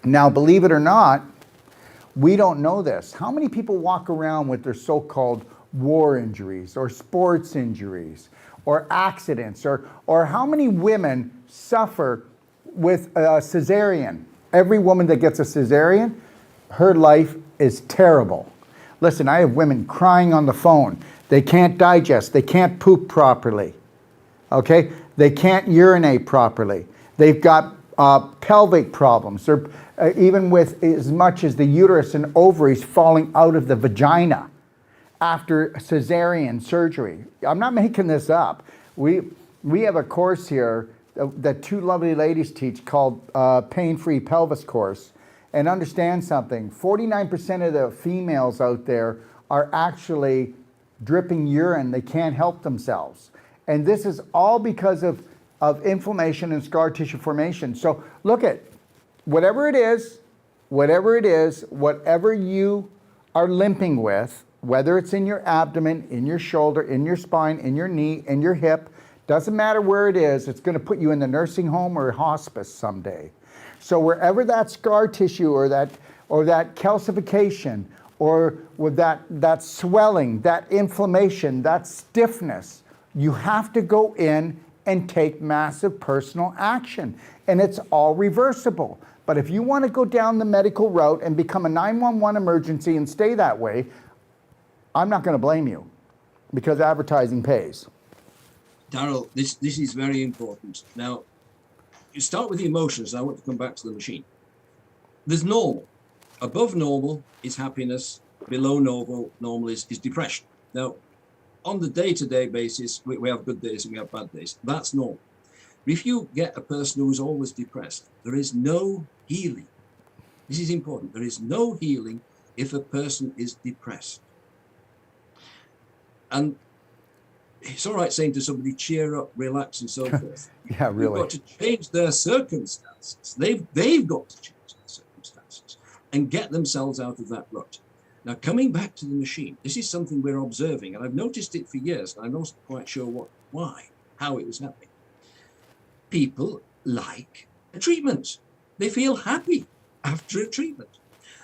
Now, believe it or not, we don't know this. How many people walk around with their so-called war injuries or sports injuries or accidents, or how many women suffer with a cesarean? Every woman that gets a cesarean, her life is terrible. Listen, I have women crying on the phone. They can't digest, they can't poop properly, okay? They can't urinate properly. They've got pelvic problems. They're even with as much as the uterus and ovaries falling out of the vagina after cesarean surgery. I'm not making this up. We have a course here that 2 lovely ladies teach called Pain-Free Pelvis Course. And understand something, 49% of the females out there are actually dripping urine. They can't help themselves. And this is all because of inflammation and scar tissue formation. So look at whatever it is, whatever you are limping with, whether it's in your abdomen, in your shoulder, in your spine, in your knee, in your hip, doesn't matter where it is, it's going to put you in the nursing home or hospice someday. So wherever that scar tissue or that calcification or with that swelling, that inflammation, that stiffness, you have to go in and take massive personal action. And it's all reversible. But if you want to go down the medical route and become a 911 emergency and stay that way, I'm not going to blame you, because advertising pays. Daryl, this is very important. Now, you start with the emotions. I want to come back to the machine. There's normal. Above normal is happiness. Below normal is depression. Now, on the day-to-day basis, we have good days and we have bad days. That's normal. If you get a person who is always depressed, there is no healing. This is important. There is no healing if a person is depressed. And it's all right saying to somebody, cheer up, relax, and so forth. Yeah, really. You've got to change their circumstances. They've got to change their circumstances and get themselves out of that rut. Now, coming back to the machine, this is something we're observing, and I've noticed it for years, and I'm not quite sure how it was happening. People like a treatment. They feel happy after a treatment.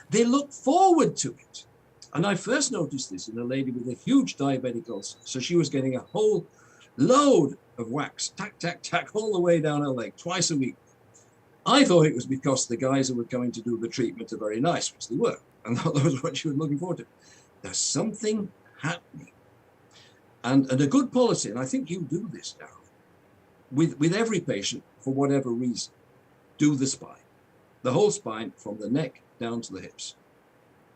They look forward to it. And I first noticed this in a lady with a huge diabetic ulcer. So she was getting a whole load of wax, tack, tack, tack, all the way down her leg, twice a week. I thought it was because the guys who were coming to do the treatment are very nice, which they were. And that was what she was looking forward to. There's something happening. And a good policy, and I think you do this, Darryl, with every patient for whatever reason. do the spine, the whole spine from the neck down to the hips.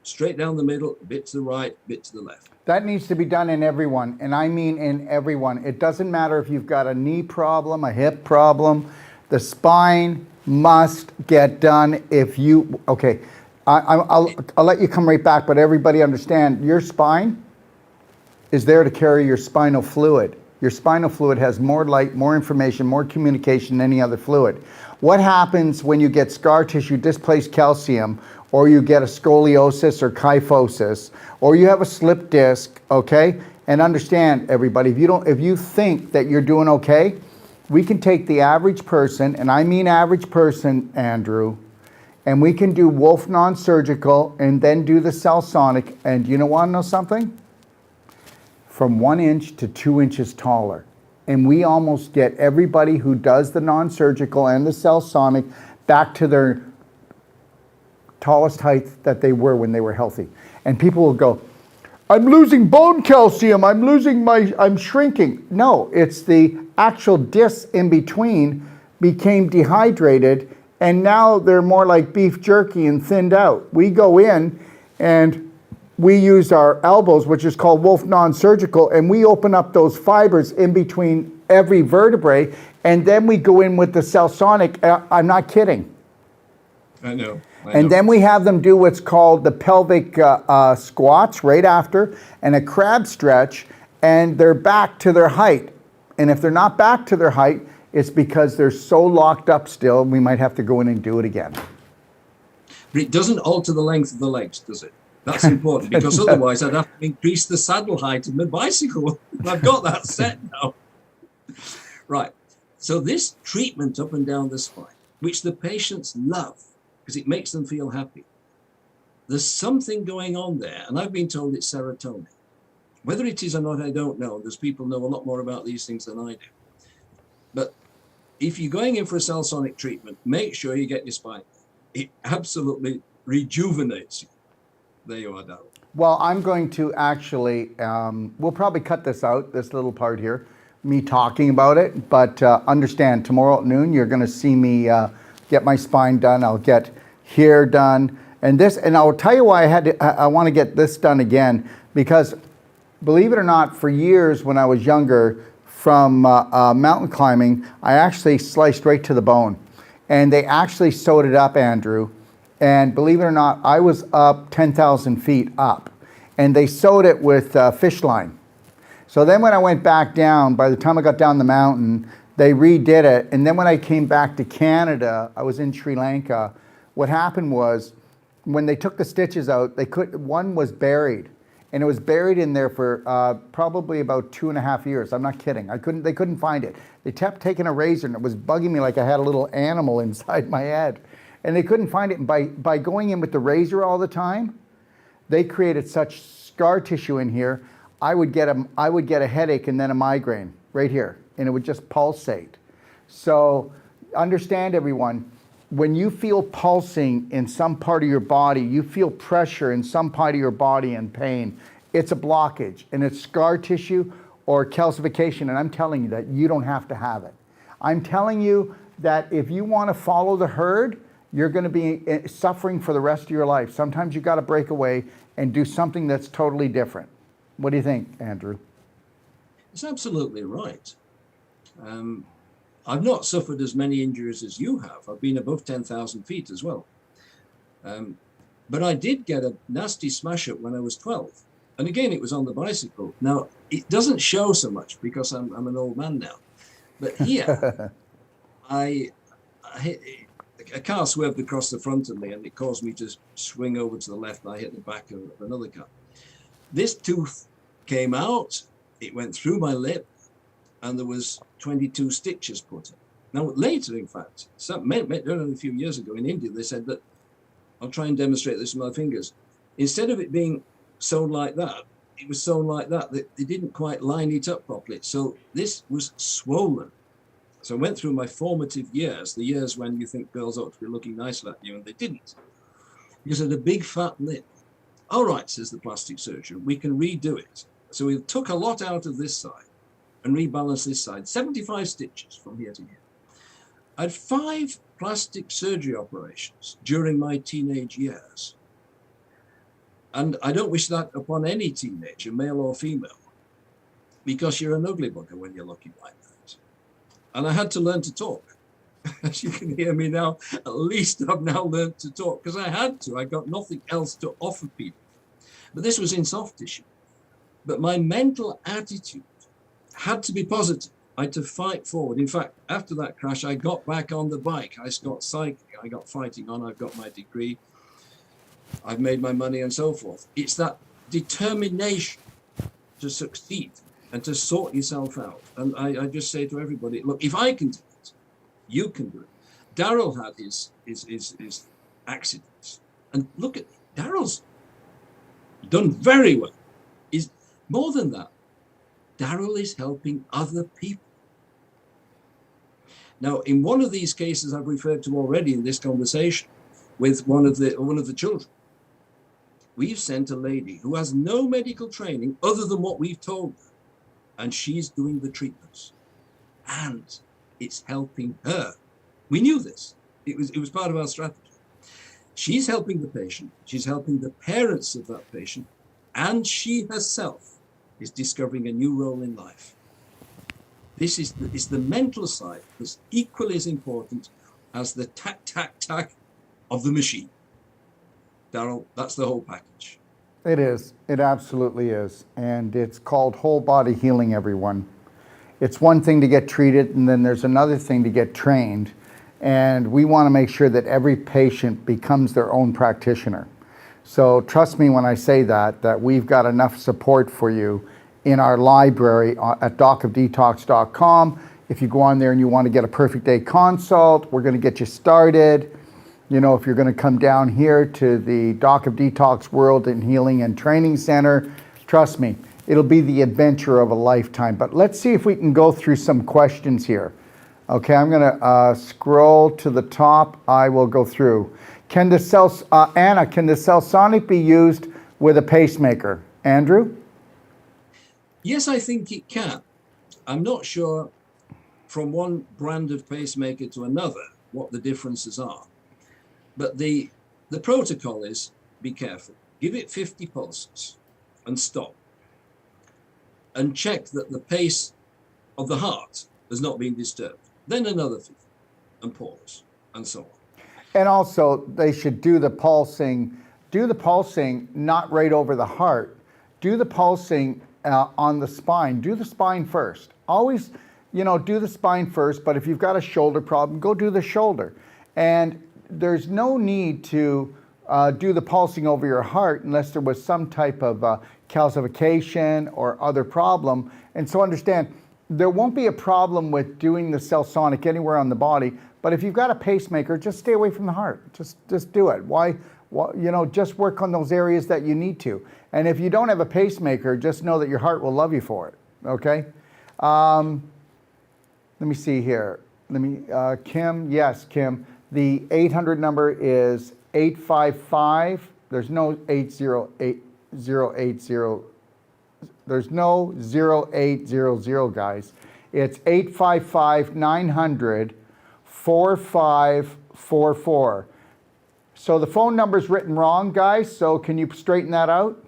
Straight down the middle, a bit to the right, a bit to the left. That needs to be done in everyone, and I mean in everyone. It doesn't matter if you've got a knee problem, a hip problem, the spine must get done if you, okay, I'll let you come right back, but everybody understand, your spine is there to carry your spinal fluid. Your spinal fluid has more light, more information, more communication than any other fluid. What happens when you get scar tissue, displaced calcium, or you get a scoliosis or kyphosis, or you have a slip disc, okay? And understand, everybody, if you think that you're doing okay, we can take the average person, and I mean average person, Andrew, and we can do Wolf non-surgical and then do the Sal Sonic, and you want to know something? From 1 inch to 2 inches taller. And we almost get everybody who does the non-surgical and the Sal Sonic back to their tallest height that they were when they were healthy. And people will go, I'm losing bone calcium, I'm shrinking. No, it's the actual discs in between became dehydrated, and now they're more like beef jerky and thinned out. We go in and we use our elbows, which is called Wolf non-surgical, and we open up those fibers in between every vertebrae, and then we go in with the Sal Sonic. I'm not kidding. I know. And then we have them do what's called the pelvic squats right after, and a crab stretch, and they're back to their height. And if they're not back to their height, it's because they're so locked up still, we might have to go in and do it again. But it doesn't alter the length of the legs, does it? That's important, because otherwise I'd have to increase the saddle height of my bicycle. I've got that set now. Right. So this treatment up and down the spine, which the patients love, because it makes them feel happy. There's something going on there, and I've been told it's serotonin. Whether it is or not, I don't know. There's people who know a lot more about these things than I do. But if you're going in for a Sal Sonic treatment, make sure you get your spine. It absolutely rejuvenates you. There you are, Darryl. Well, I'm going to actually, we'll probably cut this out, this little part here, me talking about it, but understand, tomorrow at noon, you're going to see me get my spine done. I'll get here done, and I'll tell you why I want to get this done again, because believe it or not, for years when I was younger, from mountain climbing, I actually sliced right to the bone, and they actually sewed it up, Andrew. And believe it or not, I was up 10,000 feet up, and they sewed it with fish line. So then when I went back down, by the time I got down the mountain, they redid it. And then when I came back to Canada, I was in Sri Lanka. What happened was, when they took the stitches out, one was buried, and it was buried in there for probably about 2.5 years. I'm not kidding. They couldn't find it. They kept taking a razor, and it was bugging me like I had a little animal inside my head. And they couldn't find it. And by going in with the razor all the time, they created such scar tissue in here. I would get a headache and then a migraine right here, and it would just pulsate. So understand, everyone, when you feel pulsing in some part of your body, you feel pressure in some part of your body and pain, it's a blockage, and it's scar tissue or calcification. And I'm telling you that you don't have to have it. I'm telling you that if you want to follow the herd, you're going to be suffering for the rest of your life. Sometimes you got to break away and do something that's totally different. What do you think, Andrew? It's absolutely right. I've not suffered as many injuries as you have. I've been above 10,000 feet as well. But I did get a nasty smash up when I was 12. And again, it was on the bicycle. Now, it doesn't show so much because I'm an old man now. But here, I hit a car swerved across the front of me, and it caused me to swing over to the left, and I hit the back of another car. This tooth came out, it went through my lip, and there was 22 stitches put in. Now, later, in fact, only a few years ago in India, they said that, I'll try and demonstrate this with my fingers. Instead of it being sewn like that, it was sewn like that. They didn't quite line it up properly. So this was swollen. So I went through my formative years, the years when you think girls ought to be looking nicer at you, and they didn't. Because I had a big fat lip. All right, says the plastic surgeon, we can redo it. So we took a lot out of this side and rebalanced this side, 75 stitches from here to here. I had 5 plastic surgery operations during my teenage years. And I don't wish that upon any teenager, male or female, because you're an ugly bugger when you're looking like that. And I had to learn to talk. As you can hear me now, at least I've now learned to talk, because I had to. I got nothing else to offer people. But this was in soft tissue. But my mental attitude had to be positive. I had to fight forward. In fact, after that crash, I got back on the bike. I got cycling. I got fighting on. I've got my degree. I've made my money and so forth. It's that determination to succeed and to sort yourself out. And I just say to everybody, look, if I can do it, you can do it. Daryl had his accidents. And look at Daryl's done very well. Is more than that, Daryl is helping other people. Now, in one of these cases I've referred to already in this conversation with one of the children, we've sent a lady who has no medical training other than what we've told her, and she's doing the treatments, and it's helping her. We knew this. It was part of our strategy. She's helping the patient. She's helping the parents of that patient, and she herself is discovering a new role in life. This is the mental side that's equally as important as the tack, tack, tack of the machine. Daryl, that's the whole package. It is. It absolutely is. And it's called whole body healing, everyone. It's one thing to get treated, and then there's another thing to get trained. And we want to make sure that every patient becomes their own practitioner. So trust me when I say that we've got enough support for you in our library at docofdetox.com. If you go on there and you want to get a perfect day consult, we're going to get you started. You know, if you're going to come down here to the Doc of Detox World and Healing and Training Center, trust me, it'll be the adventure of a lifetime. But let's see if we can go through some questions here. Okay, I'm going to scroll to the top. I will go through. Anna, can the Sal Sonic be used with a pacemaker? Andrew? Yes, I think it can. I'm not sure from one brand of pacemaker to another what the differences are. But the protocol is, be careful. Give it 50 pulses and stop. And check that the pace of the heart has not been disturbed. Then another 50 and pause and so on. And also they should do the pulsing not right over the heart. Do the pulsing on the spine. Do the spine first. Always, do the spine first, but if you've got a shoulder problem, go do the shoulder. And there's no need to do the pulsing over your heart unless there was some type of calcification or other problem. And so understand, there won't be a problem with doing the Sal Sonic anywhere on the body, but if you've got a pacemaker, just stay away from the heart. Just do it. Why, just work on those areas that you need to. And if you don't have a pacemaker, just know that your heart will love you for it, okay? Let me see here. Kim, yes, Kim. The 800 number is 855. There's no 808, 080. There's no 0800, guys. It's 855-900-4544. So the phone number's written wrong, guys. So can you straighten that out?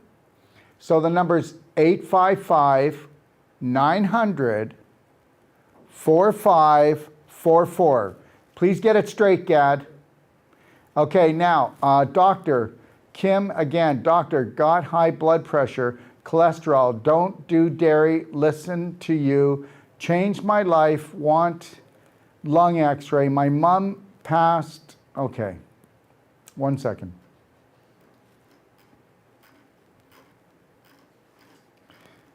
So the number's 855-900-4544. Please get it straight, Gad. Okay, now, Dr. Kim, again, doctor, got high blood pressure, cholesterol, don't do dairy, listen to you, changed my life, want lung x-ray, my mom passed, okay, 1 second.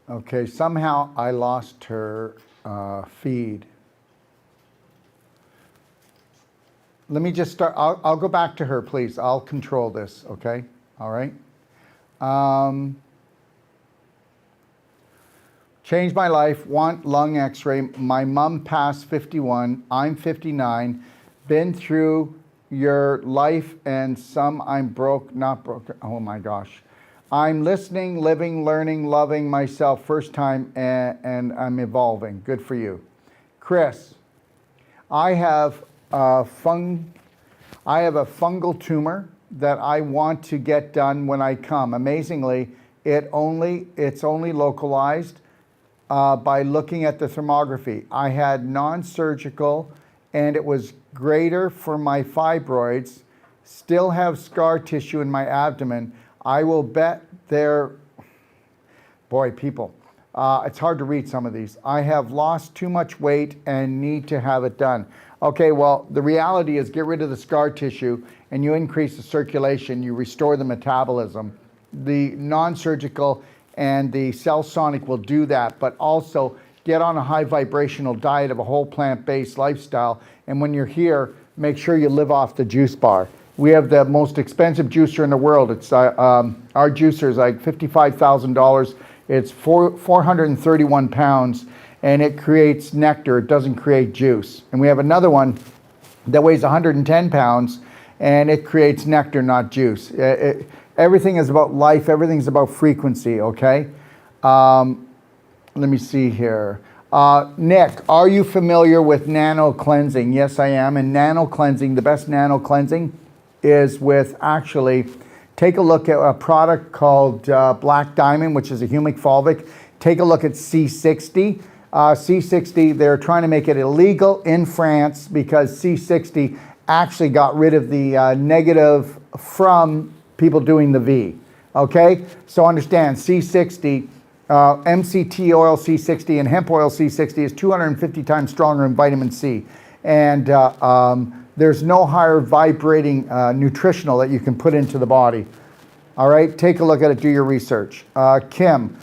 Okay, somehow I lost her feed. Let me just start, I'll go back to her, please. I'll control this, okay? All right. Changed my life, want lung x-ray. My mom passed 51, I'm 59. Been through your life and some I'm broke, not broke. Oh my gosh. I'm listening, living, learning, loving myself first time and I'm evolving. Good for you. Chris, I have I have a fungal tumor that I want to get done when I come. Amazingly, it's only localized by looking at the thermography. I had non-surgical, and it was greater for my fibroids. Still have scar tissue in my abdomen. I will bet boy, people, it's hard to read some of these. I have lost too much weight and need to have it done. Okay, well, the reality is get rid of the scar tissue and you increase the circulation, you restore the metabolism. The non-surgical and the Sal Sonic will do that, but also get on a high vibrational diet of a whole plant-based lifestyle. And when you're here, make sure you live off the juice bar. We have the most expensive juicer in the world. It's our juicer is like $55,000. It's 431 pounds, and it creates nectar. It doesn't create juice. And we have another one that weighs 110 pounds, and it creates nectar, not juice. Everything is about life. Everything's about frequency, okay? Let me see here. Nick, are you familiar with nano cleansing? Yes, I am. And nano cleansing, the best nano cleansing is with actually, take a look at a product called Black Diamond, which is a humic fulvic. Take a look at C60. C60, they're trying to make it illegal in France because C60 actually got rid of the negative from people doing the V. Okay? So understand, C60, MCT oil C60 and hemp oil C60 is 250 times stronger in vitamin C. And there's no higher vibrating nutritional that you can put into the body. All right, take a look at it, do your research. Kim,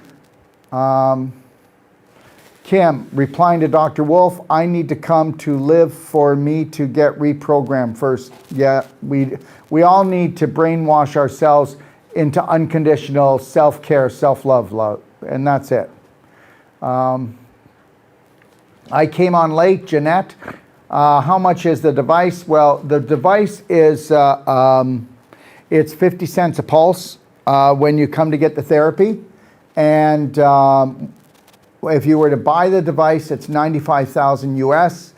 replying to Dr. Wolf, I need to come to live for me to get reprogrammed first. Yeah, we all need to brainwash ourselves into unconditional self-care, self-love, and that's it. I came on late, Jeanette. How much is the device? Well, the device is, it's 50 cents a pulse when you come to get the therapy. And if you were to buy the device, it's 95,000 US.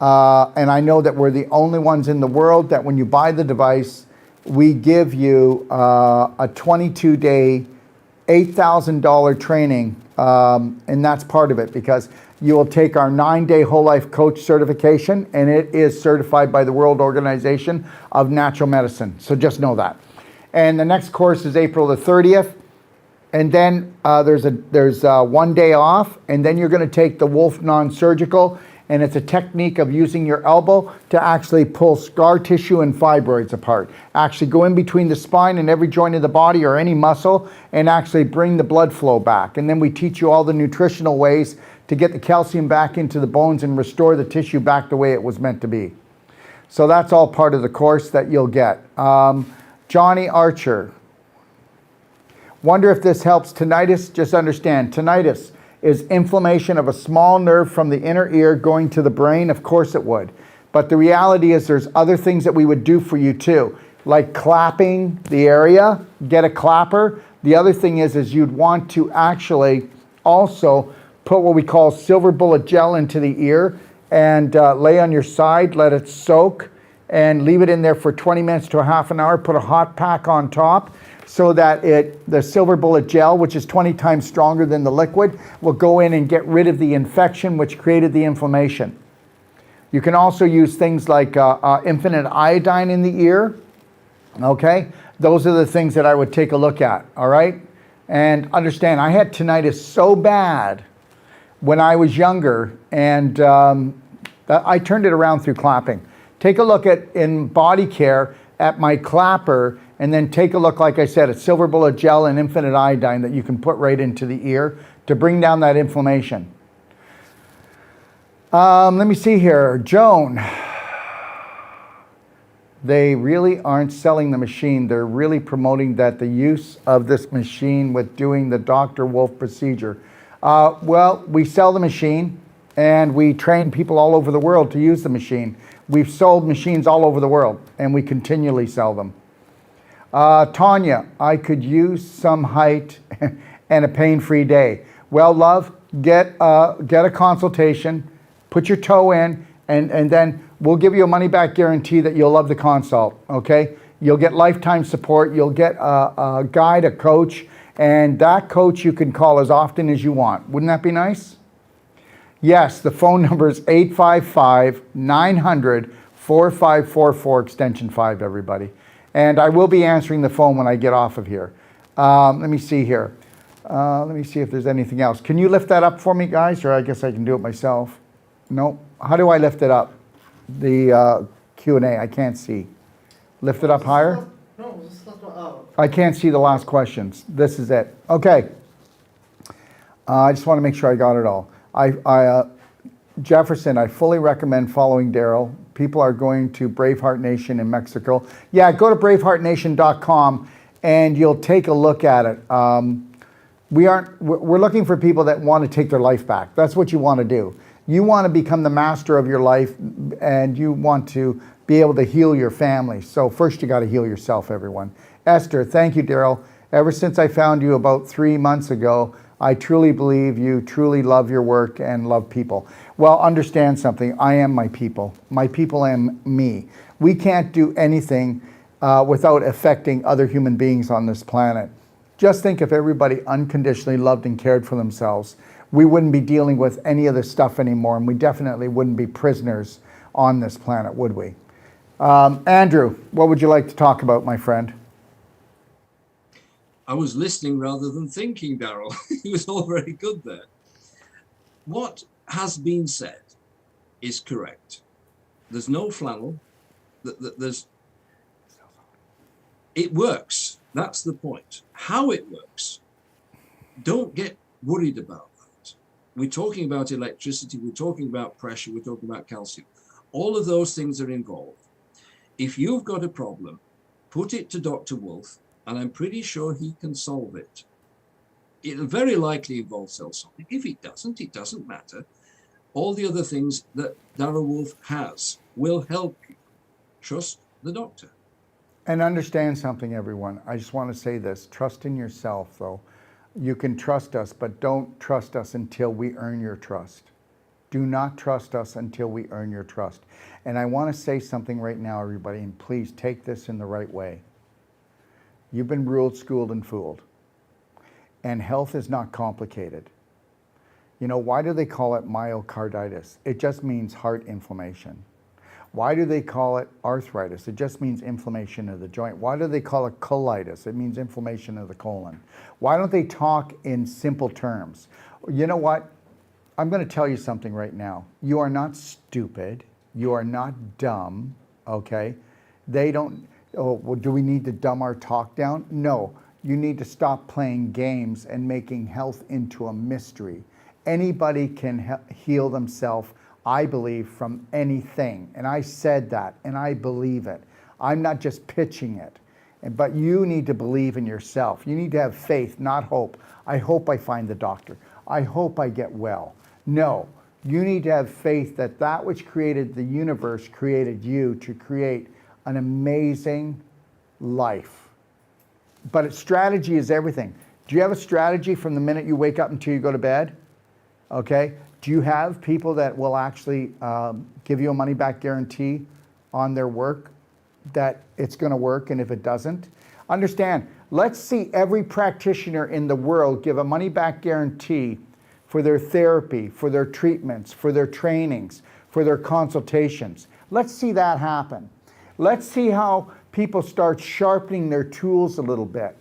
And I know that we're the only ones in the world that when you buy the device, we give you a 22-day, $8,000 training. And that's part of it because you will take our 9-day whole life coach certification, and it is certified by the World Organization of Natural Medicine. So just know that. And the next course is April the 30th. And then there's 1 day off, and then you're going to take the Wolf non-surgical, and it's a technique of using your elbow to actually pull scar tissue and fibroids apart. Actually go in between the spine and every joint of the body or any muscle and actually bring the blood flow back. And then we teach you all the nutritional ways to get the calcium back into the bones and restore the tissue back the way it was meant to be. So that's all part of the course that you'll get. Johnny Archer, wonder if this helps tinnitus. Just understand, tinnitus is inflammation of a small nerve from the inner ear going to the brain. Of course it would. But the reality is there's other things that we would do for you too, like clapping the area, get a clapper. The other thing is you'd want to actually also put what we call silver bullet gel into the ear and lay on your side, let it soak, and leave it in there for 20 minutes to a half an hour. Put a hot pack on top so that the silver bullet gel, which is 20 times stronger than the liquid, will go in and get rid of the infection which created the inflammation. You can also use things like infinite iodine in the ear. Okay, those are the things that I would take a look at. All right, and understand, I had tinnitus so bad when I was younger, and I turned it around through clapping. Take a look in body care at my clapper, and then take a look, like I said, at silver bullet gel and infinite iodine that you can put right into the ear to bring down that inflammation. Let me see here. Joan, they really aren't selling the machine. They're really promoting that the use of this machine with doing the Dr. Wolf procedure. Well, we sell the machine and we train people all over the world to use the machine. We've sold machines all over the world and we continually sell them. Tanya, I could use some height and a pain-free day. Well, love, get a consultation, put your toe in, And then we'll give you a money-back guarantee that you'll love the consult, okay? You'll get lifetime support. You'll get a guide, a coach, and that coach you can call as often as you want. Wouldn't that be nice? Yes, the phone number is 855-900-4544, extension 5, everybody. And I will be answering the phone when I get off of here. Let me see here. Let me see if there's anything else. Can you lift that up for me, guys? Or I guess I can do it myself. No. How do I lift it up? The Q&A, I can't see. Lift it up higher? No, just lift it up. I can't see the last questions. This is it. Okay. I just want to make sure I got it all. Jefferson, I fully recommend following Daryl. People are going to Braveheart Nation in Mexico. Yeah, go to braveheartnation.com and you'll take a look at it. We're looking for people that want to take their life back. That's what you want to do. You want to become the master of your life and you want to be able to heal your family. So first you got to heal yourself, everyone. Esther, thank you, Daryl. Ever since I found you about 3 months ago, I truly believe you truly love your work and love people. Well, understand something. I am my people. My people am me. We can't do anything without affecting other human beings on this planet. Just think if everybody unconditionally loved and cared for themselves, we wouldn't be dealing with any of this stuff anymore, and we definitely wouldn't be prisoners on this planet, would we? Andrew, what would you like to talk about, my friend? I was listening rather than thinking, Daryl. It was all very good there. What has been said is correct. There's no flannel. It works. That's the point. How it works, don't get worried about that. We're talking about electricity. We're talking about pressure. We're talking about calcium. All of those things are involved. If you've got a problem, put it to Dr. Wolf, and I'm pretty sure he can solve it. It'll very likely involve Sal Sonic. If it doesn't matter. All the other things that Darryl Wolf has will help you. Trust the doctor. And understand something, everyone. I just want to say this. Trust in yourself, though. You can trust us, but don't trust us until we earn your trust. Do not trust us until we earn your trust. And I want to say something right now, everybody, and please take this in the right way. You've been ruled, schooled, and fooled. And health is not complicated. You know, why do they call it myocarditis? It just means heart inflammation. Why do they call it arthritis? It just means inflammation of the joint. Why do they call it colitis? It means inflammation of the colon. Why don't they talk in simple terms? You know what? I'm going to tell you something right now. You are not stupid. You are not dumb, okay? They don't, oh, well, do we need to dumb our talk down? No, you need to stop playing games and making health into a mystery. Anybody can heal themselves, I believe, from anything. And I said that, and I believe it. I'm not just pitching it. But you need to believe in yourself. You need to have faith, not hope. I hope I find the doctor. I hope I get well. No, you need to have faith that that which created the universe created you to create an amazing life. But strategy is everything. Do you have a strategy from the minute you wake up until you go to bed? Okay. Do you have people that will actually give you a money-back guarantee on their work that it's going to work, and if it doesn't? Understand, let's see every practitioner in the world give a money-back guarantee for their therapy, for their treatments, for their trainings, for their consultations. Let's see that happen. Let's see how people start sharpening their tools a little bit.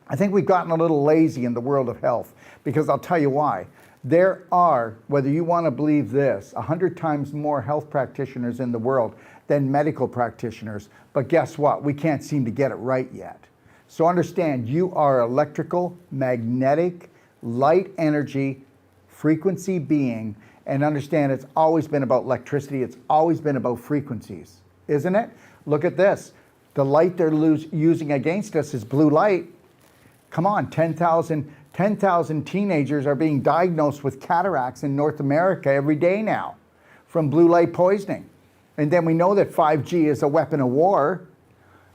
I think we've gotten a little lazy in the world of health, because I'll tell you why. There are, whether you want to believe this, 100 times more health practitioners in the world than medical practitioners. But guess what? We can't seem to get it right yet. So understand, you are electrical, magnetic, light energy, frequency being, and understand it's always been about electricity. It's always been about frequencies, isn't it? Look at this. The light they're using against us is blue light. Come on, 10,000 teenagers are being diagnosed with cataracts in North America every day now from blue light poisoning. And then we know that 5G is a weapon of war.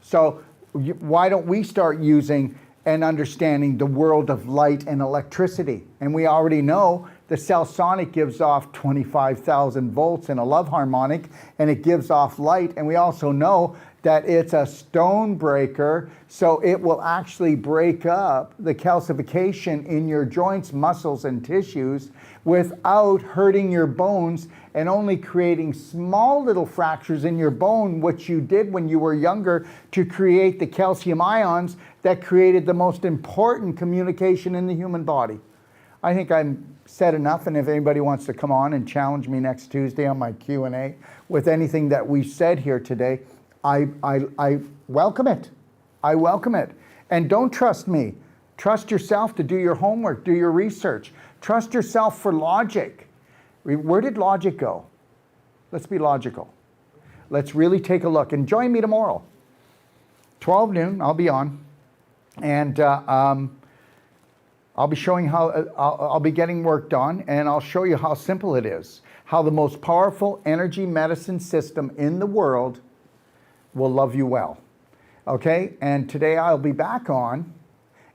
So why don't we start using and understanding the world of light and electricity? And we already know The Sal Sonic gives off 25,000 volts in a love harmonic, and it gives off light. And we also know that it's a stone breaker, so it will actually break up the calcification in your joints, muscles, and tissues without hurting your bones and only creating small little fractures in your bone, which you did when you were younger to create the calcium ions that created the most important communication in the human body. I think I'm said enough, and if anybody wants to come on and challenge me next Tuesday on my Q&A with anything that we said here today, I welcome it. I welcome it. And don't trust me. Trust yourself to do your homework, do your research. Trust yourself for logic. Where did logic go? Let's be logical. Let's really take a look. And join me tomorrow. 12 noon, I'll be on. And I'll be showing how, I'll be getting work done, and I'll show you how simple it is. How the most powerful energy medicine system in the world will love you well. Okay, and today I'll be back on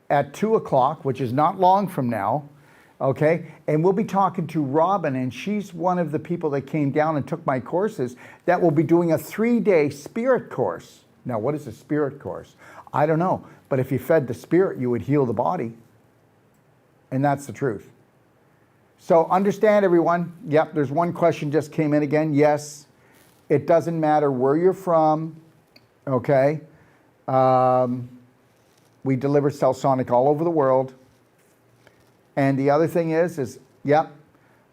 at 2 o'clock, which is not long from now. Okay, and we'll be talking to Robin, and she's one of the people that came down and took my courses that will be doing a 3-day spirit course. Now, what is a spirit course? I don't know, but if you fed the spirit, you would heal the body. And that's the truth. So understand, everyone. Yep, there's one question just came in again. Yes, it doesn't matter where you're from. Okay, we deliver Sal Sonic all over the world. And the other thing is yep,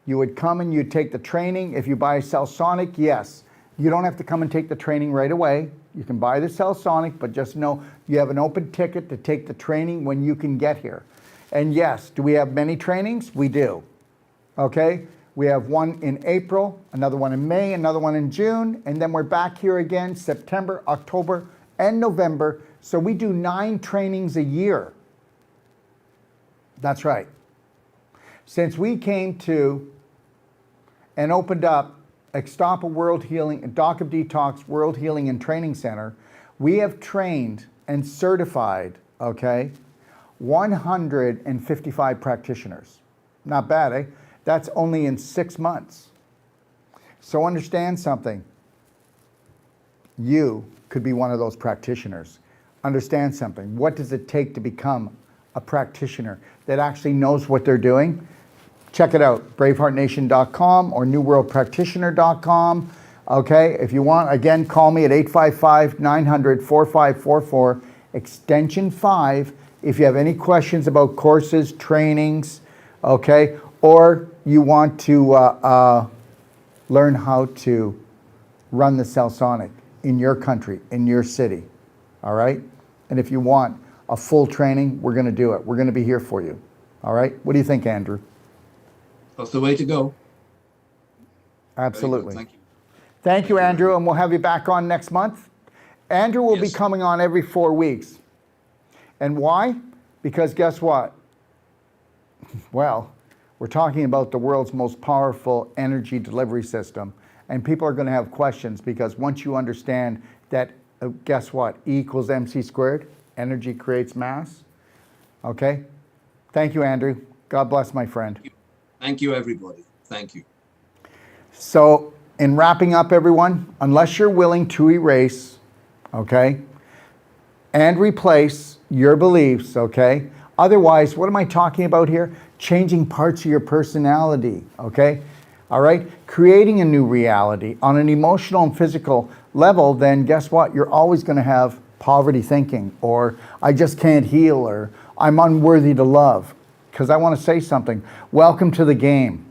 you would come and you'd take the training. If you buy Sal Sonic, yes, you don't have to come and take the training right away. You can buy the Sal Sonic, but just know you have an open ticket to take the training when you can get here. And yes, do we have many trainings? We do. Okay, we have one in April, another one in May, another one in June, and then we're back here again September, October, and November. So we do 9 trainings a year. That's right. Since we came to and opened up Ixtapa World Healing, Docofdetox World Healing and Training Center, we have trained and certified, okay, 155 practitioners. Not bad, eh? That's only in 6 months. So understand something. You could be one of those practitioners. Understand something. What does it take to become a practitioner that actually knows what they're doing? Check it out, braveheartnation.com or newworldpractitioner.com. Okay, if you want, again, call me at 855-900-4544, extension 5, if you have any questions about courses, trainings, okay, or you want to learn how to run the Sal Sonic in your country, in your city, all right? And if you want a full training, we're going to do it. We're going to be here for you, all right? What do you think, Andrew? That's the way to go. Absolutely. Thank you. Thank you, Andrew, and we'll have you back on next month. Andrew will be coming on every 4 weeks. And why? Because guess what? Well, we're talking about the world's most powerful energy delivery system, and people are going to have questions because once you understand that, guess what? E equals MC squared, energy creates mass. Okay? Thank you, Andrew. God bless, my friend. Thank you, everybody. Thank you. So, in wrapping up, everyone, unless you're willing to erase, okay, and replace your beliefs, okay? Otherwise, what am I talking about here? Changing parts of your personality, okay? All right? Creating a new reality on an emotional and physical level, then guess what? You're always going to have poverty thinking, or I just can't heal, or I'm unworthy to love. Because I want to say something. Welcome to the game.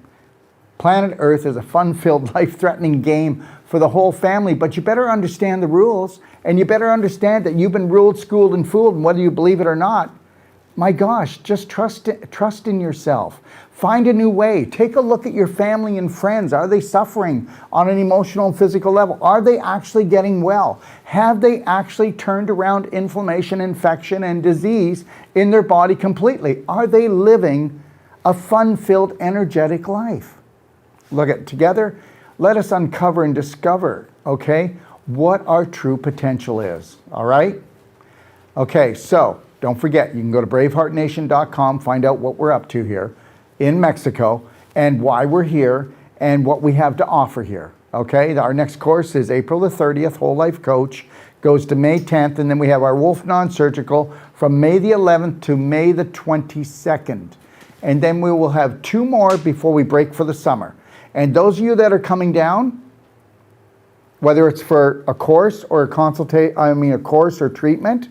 Planet Earth is a fun-filled, life-threatening game for the whole family, but you better understand the rules, and you better understand that you've been ruled, schooled, and fooled, and whether you believe it or not, my gosh, just trust in yourself. Find a new way. Take a look at your family and friends. Are they suffering on an emotional and physical level? Are they actually getting well? Have they actually turned around inflammation, infection, and disease in their body completely? Are they living a fun-filled, energetic life? Look at together. Let us uncover and discover, okay, what our true potential is, all right? Okay, so don't forget, you can go to braveheartnation.com, find out what we're up to here in Mexico, and why we're here and what we have to offer here. Okay, our next course is April the 30th, Whole Life Coach, goes to May 10th, and then we have our Wolf Non-Surgical from May the 11th to May the 22nd. And then we will have 2 more before we break for the summer. And those of you that are coming down, whether it's for a course or a course or treatment,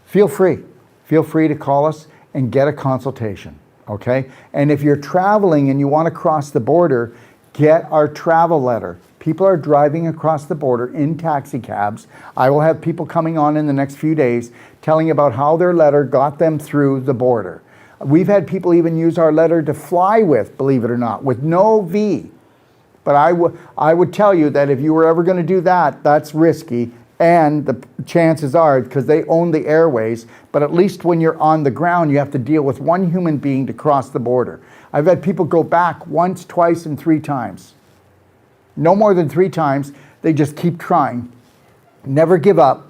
feel free. Feel free to call us and get a consultation, okay? And if you're traveling and you want to cross the border, get our travel letter. People are driving across the border in taxi cabs. I will have people coming on in the next few days telling about how their letter got them through the border. We've had people even use our letter to fly with, believe it or not, with no V. But I would tell you that if you were ever going to do that, that's risky. And the chances are, because they own the airways, but at least when you're on the ground, you have to deal with one human being to cross the border. I've had people go back once, twice, and 3 times. No more than 3 times. They just keep trying. Never give up.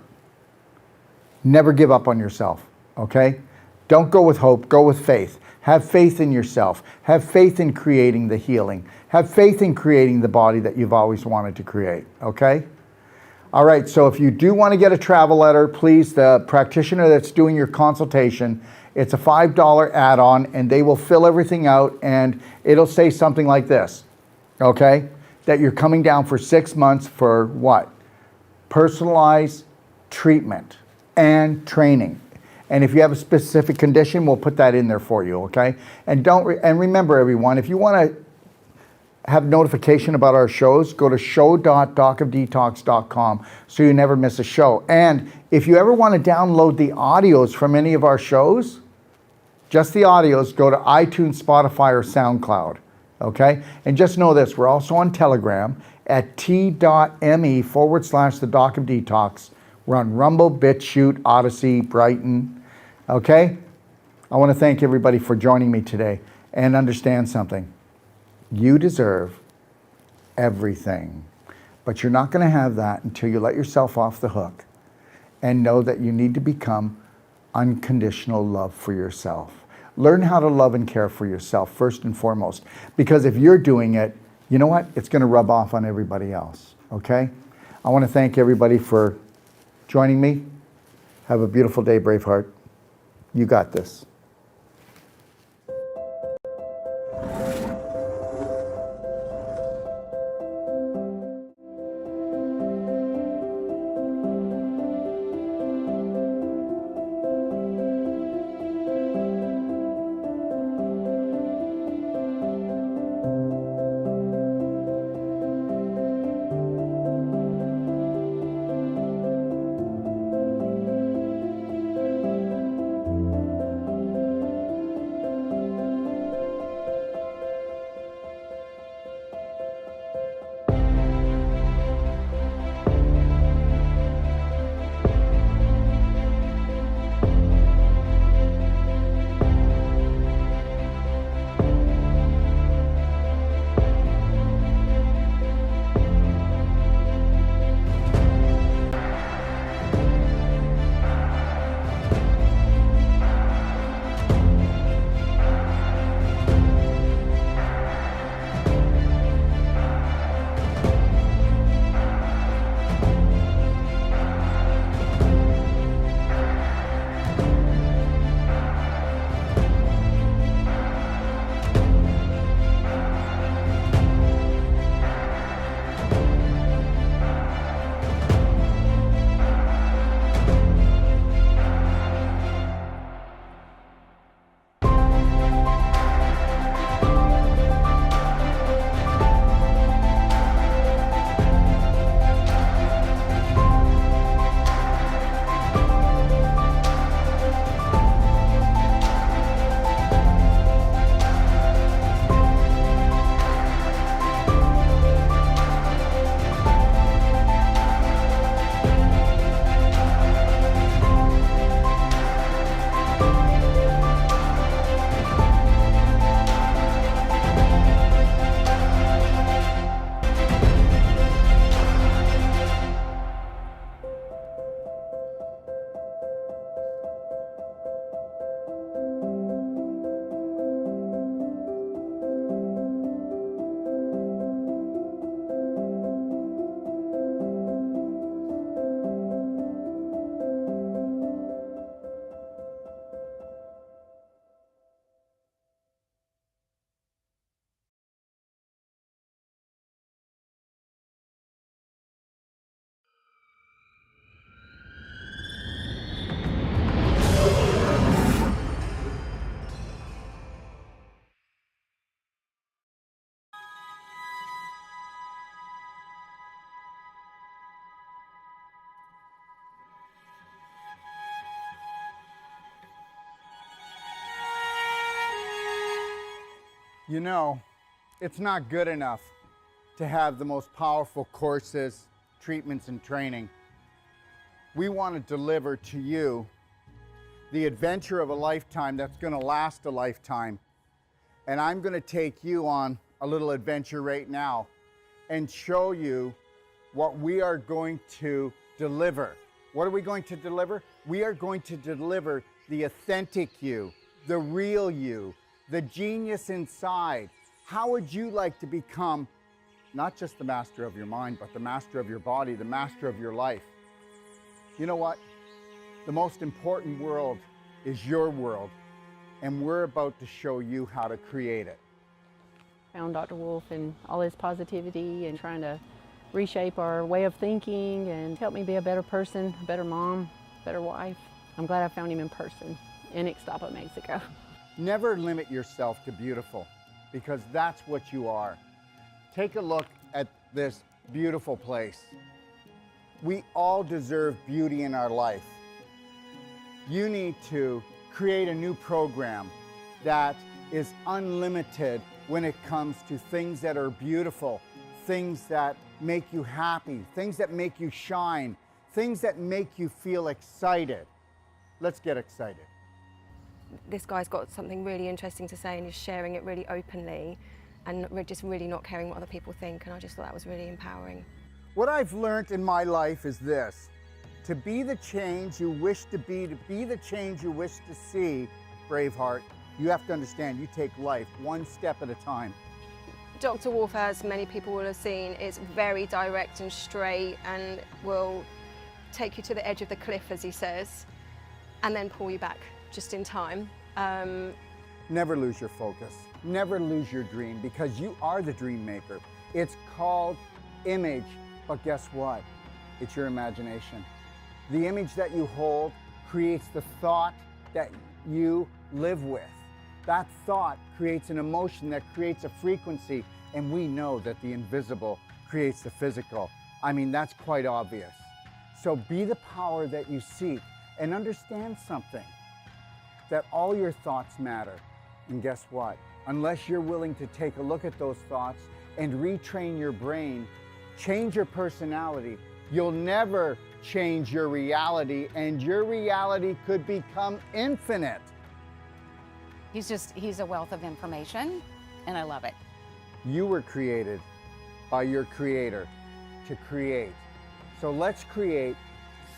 Never give up on yourself, okay? Don't go with hope, go with faith. Have faith in yourself. Have faith in creating the healing. Have faith in creating the body that you've always wanted to create, okay? All right, so if you do want to get a travel letter, please, the practitioner that's doing your consultation, it's a $5 add-on, and they will fill everything out, and it'll say something like this, okay? That you're coming down for 6 months for what? Personalized treatment and training. And if you have a specific condition, we'll put that in there for you, okay? And remember, everyone, if you want to have notification about our shows, go to show.docofdetox.com so you never miss a show. And if you ever want to download the audios from any of our shows, just the audios, go to iTunes, Spotify, or SoundCloud, okay? And just know this, we're also on Telegram at t.me/the Doc of Detox. We're on Rumble, Bitchute, Odyssey, Brighton, okay? I want to thank everybody for joining me today, and understand something. You deserve everything, but you're not going to have that until you let yourself off the hook and know that you need to become unconditional love for yourself. Learn how to love and care for yourself first and foremost, because if you're doing it, you know what? It's going to rub off on everybody else, okay? I want to thank everybody for joining me. Have a beautiful day, Braveheart. You got this. You know, it's not good enough to have the most powerful courses, treatments, and training. We want to deliver to you the adventure of a lifetime that's going to last a lifetime. And I'm going to take you on a little adventure right now and show you what we are going to deliver. What are we going to deliver? We are going to deliver the authentic you, the real you, the genius inside. How would you like to become not just the master of your mind, but the master of your body, the master of your life? You know what? The most important world is your world, and we're about to show you how to create it. Found Dr. Wolf and all his positivity and trying to reshape our way of thinking and help me be a better person, a better mom, better wife. I'm glad I found him in person in Ixtapa, Mexico. Never limit yourself to beautiful, because that's what you are. Take a look at this beautiful place. We all deserve beauty in our life. You need to create a new program that is unlimited when it comes to things that are beautiful, things that make you happy, things that make you shine, things that make you feel excited. Let's get excited. This guy's got something really interesting to say and he's sharing it really openly and we're just really not caring what other people think, and I just thought that was really empowering. What I've learned in my life is this: to be the change you wish to be the change you wish to see, Braveheart, you have to understand you take life one step at a time. Dr. Wolf, as many people will have seen, is very direct and straight and will take you to the edge of the cliff, as he says, and then pull you back just in time. Never lose your focus. Never lose your dream, because you are the dream maker. It's called image, but guess what? It's your imagination. The image that you hold creates the thought that you live with. That thought creates an emotion that creates a frequency, and we know that the invisible creates the physical. I mean, that's quite obvious. So be the power that you seek, and understand something, that all your thoughts matter. And guess what? Unless you're willing to take a look at those thoughts and retrain your brain, change your personality, you'll never change your reality, and your reality could become infinite. He's a wealth of information, and I love it. You were created by your creator to create. So let's create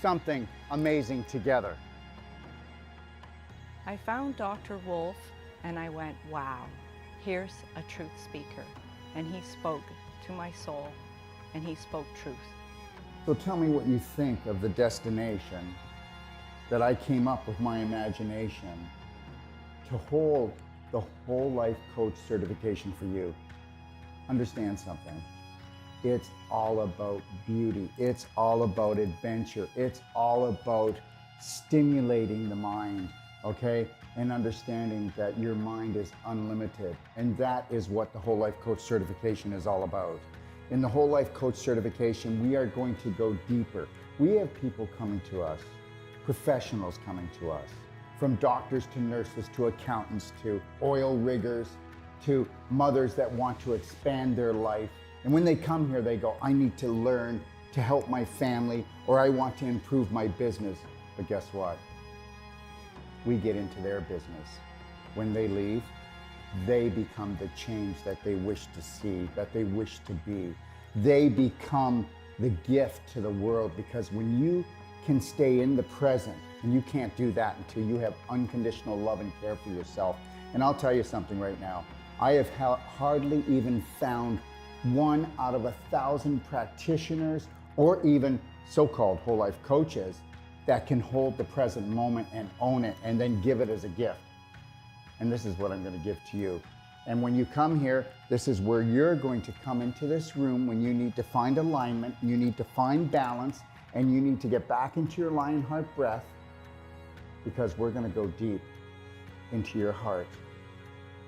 something amazing together. I found Dr. Wolf and I went, wow, here's a truth speaker. And he spoke to my soul and he spoke truth. So tell me what you think of the destination that I came up with my imagination to hold the whole life coach certification for you. Understand something. It's all about beauty. It's all about adventure. It's all about stimulating the mind, okay? And understanding that your mind is unlimited. And that is what the whole life coach certification is all about. In the whole life coach certification, we are going to go deeper. We have people coming to us, professionals coming to us, from doctors to nurses to accountants to oil riggers to mothers that want to expand their life. And when they come here, they go, I need to learn to help my family, or I want to improve my business. But guess what? We get into their business. When they leave, they become the change that they wish to see, that they wish to be. They become the gift to the world, because when you can stay in the present, and you can't do that until you have unconditional love and care for yourself. And I'll tell you something right now. I have hardly even found 1 out of 1,000 practitioners, or even so-called whole life coaches, that can hold the present moment and own it and then give it as a gift. And this is what I'm going to give to you. And when you come here, this is where you're going to come into this room when you need to find alignment, you need to find balance, and you need to get back into your lion heart breath, because we're going to go deep into your heart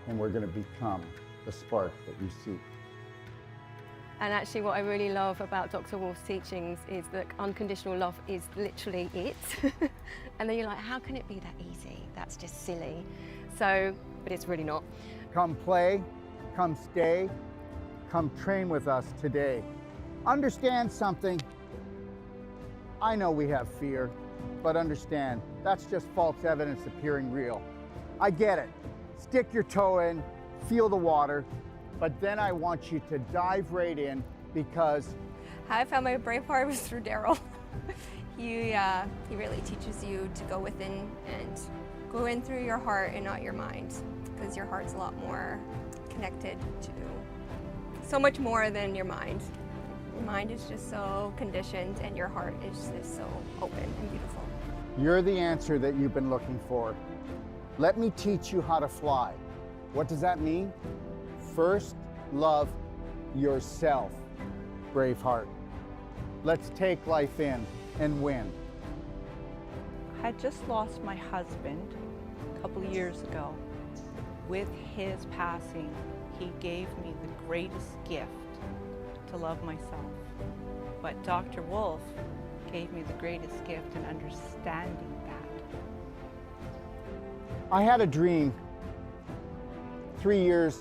and we're going to become the spark that you seek. And actually what I really love about Dr. Wolf's teachings is that unconditional love is literally it. And then you're like, how can it be that easy? That's just silly. So, but it's really not. Come play, come stay, come train with us today. Understand something. I know we have fear, but understand, that's just false evidence appearing real. I get it. Stick your toe in, feel the water, but then I want you to dive right in because How I found my brave heart was through Daryl. He really teaches you to go within and go in through your heart and not your mind, because your heart's a lot more connected to so much more than your mind. Your mind is just so conditioned and your heart is just so open and beautiful. you're the answer that you've been looking for. Let me teach you how to fly. What does that mean? First, love yourself, Braveheart. Let's take life in and win. I had just lost my husband a couple of years ago. With his passing, he gave me the greatest gift to love myself. But Dr. Wolf gave me the greatest gift in understanding that. I had a dream 3 years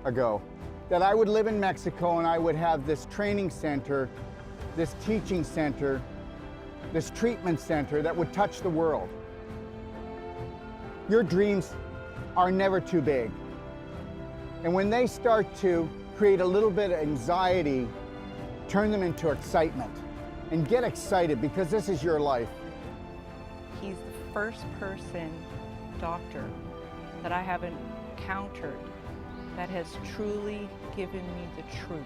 ago that I would live in Mexico and I would have this training center, this teaching center, this treatment center that would touch the world. Your dreams are never too big. And when they start to create a little bit of anxiety, turn them into excitement. And get excited because this is your life. He's the first doctor that I have encountered that has truly given me the truth,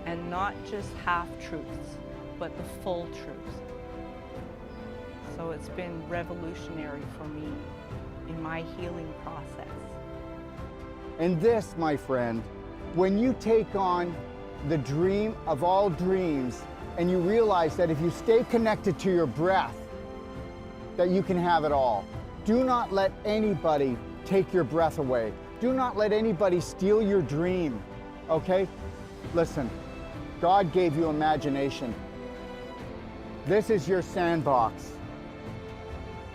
and not just half truths, but the full truth. So it's been revolutionary for me in my healing process. And this, my friend, when you take on the dream of all dreams and you realize that if you stay connected to your breath, that you can have it all. Do not let anybody take your breath away. Do not let anybody steal your dream, okay? Listen, God gave you imagination. This is your sandbox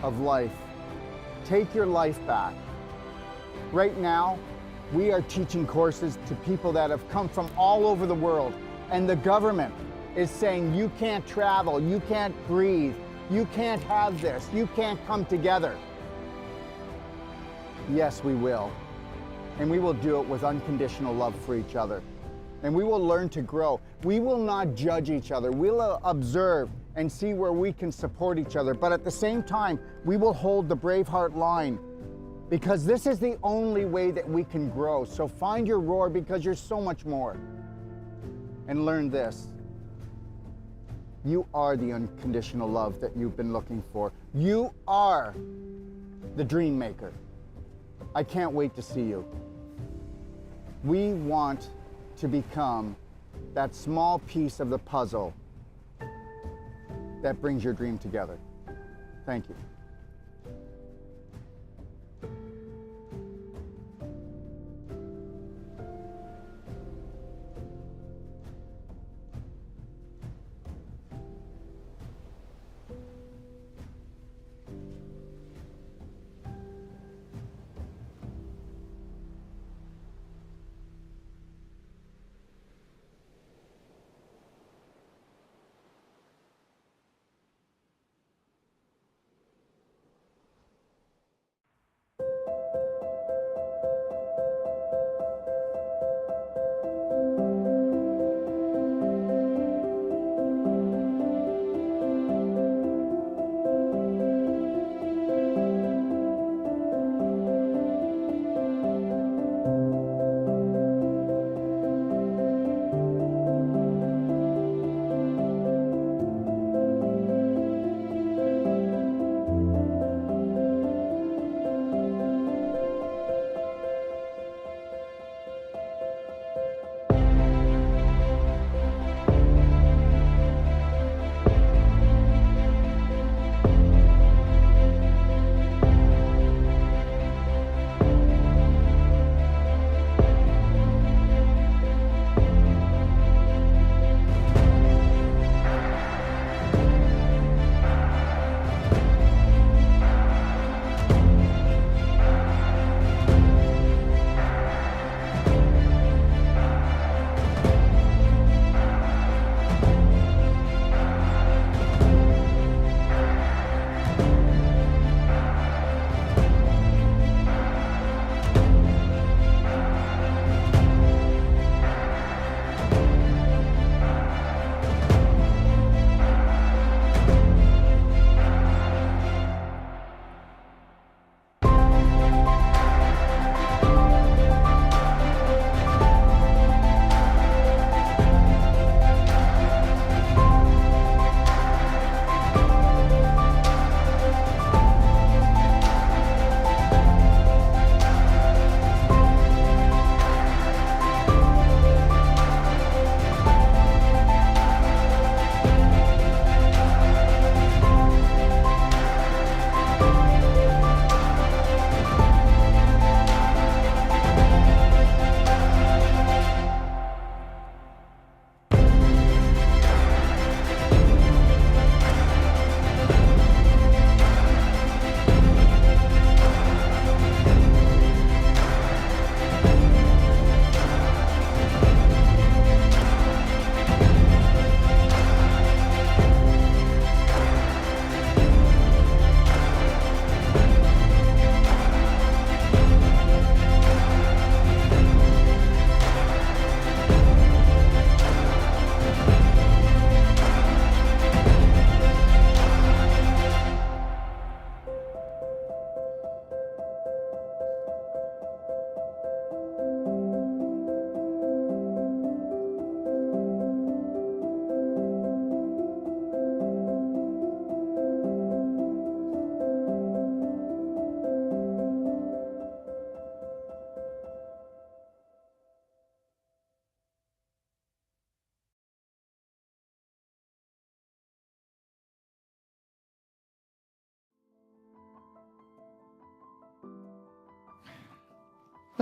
of life. Take your life back. Right now, we are teaching courses to people that have come from all over the world, and the government is saying you can't travel, you can't breathe, you can't have this, you can't come together. Yes, we will. And we will do it with unconditional love for each other. And we will learn to grow. We will not judge each other. We'll observe and see where we can support each other. But at the same time, we will hold the Braveheart line, because this is the only way that we can grow. So find your roar, because you're so much more. And learn this. You are the unconditional love that you've been looking for. You are the dream maker. I can't wait to see you. We want to become that small piece of the puzzle that brings your dream together. Thank you.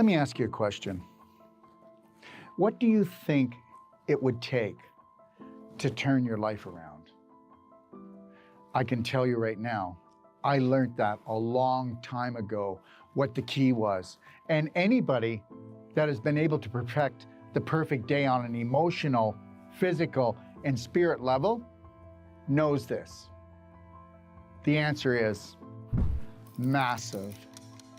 Let me ask you a question. What do you think it would take to turn your life around? I can tell you right now, I learned that a long time ago, what the key was. And anybody that has been able to perfect the perfect day on an emotional, physical, and spirit level knows this. The answer is massive,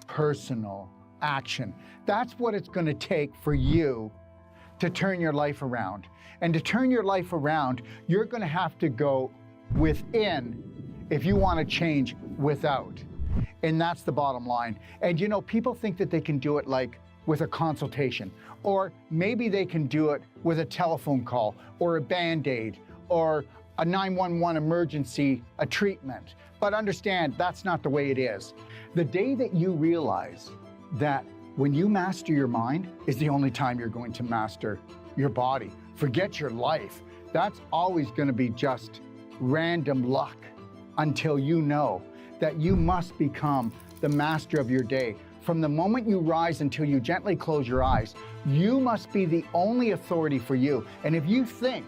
personal action. That's what it's going to take for you to turn your life around. And to turn your life around, you're going to have to go within if you want to change without. And that's the bottom line. And you know, people think that they can do it like with a consultation, or maybe they can do it with a telephone call or a Band-Aid or a 911 emergency, a treatment. But understand, that's not the way it is. The day that you realize that when you master your mind is the only time you're going to master your body. Forget your life. That's always going to be just random luck until you know that you must become the master of your day. From the moment you rise until you gently close your eyes, you must be the only authority for you. And if you think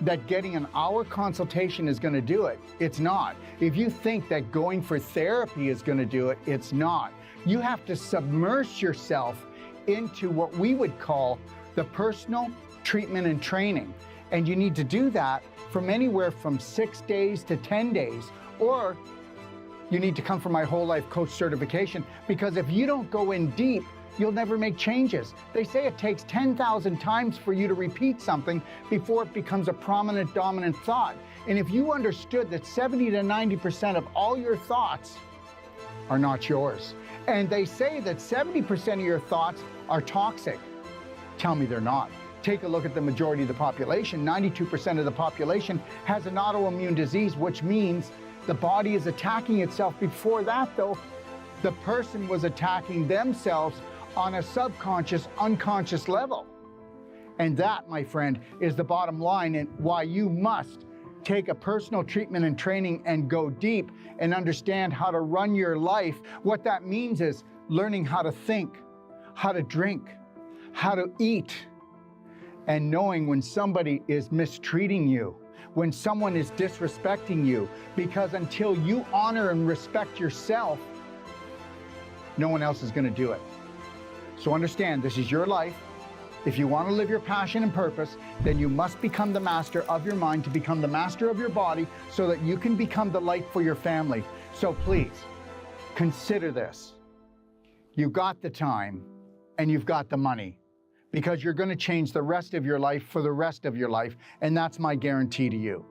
that getting an hour consultation is going to do it, it's not. If you think that going for therapy is going to do it, it's not. You have to submerge yourself into what we would call the personal treatment and training. And you need to do that from anywhere from 6 days to 10 days, or you need to come for my whole life coach certification, because if you don't go in deep, you'll never make changes. They say it takes 10,000 times for you to repeat something before it becomes a prominent, dominant thought. And if you understood that 70 to 90% of all your thoughts are not yours, and they say that 70% of your thoughts are toxic, tell me they're not. Take a look at the majority of the population. 92% of the population has an autoimmune disease, which means the body is attacking itself. Before that, though, the person was attacking themselves on a subconscious, unconscious level. And that, my friend, is the bottom line, and why you must take a personal treatment and training and go deep and understand how to run your life. What that means is learning how to think, how to drink, how to eat, and knowing when somebody is mistreating you, when someone is disrespecting you, because until you honor and respect yourself, no one else is going to do it. So understand, this is your life. If you want to live your passion and purpose, then you must become the master of your mind to become the master of your body so that you can become the light for your family. So please, consider this. You've got the time and you've got the money, because you're going to change the rest of your life for the rest of your life, and that's my guarantee to you.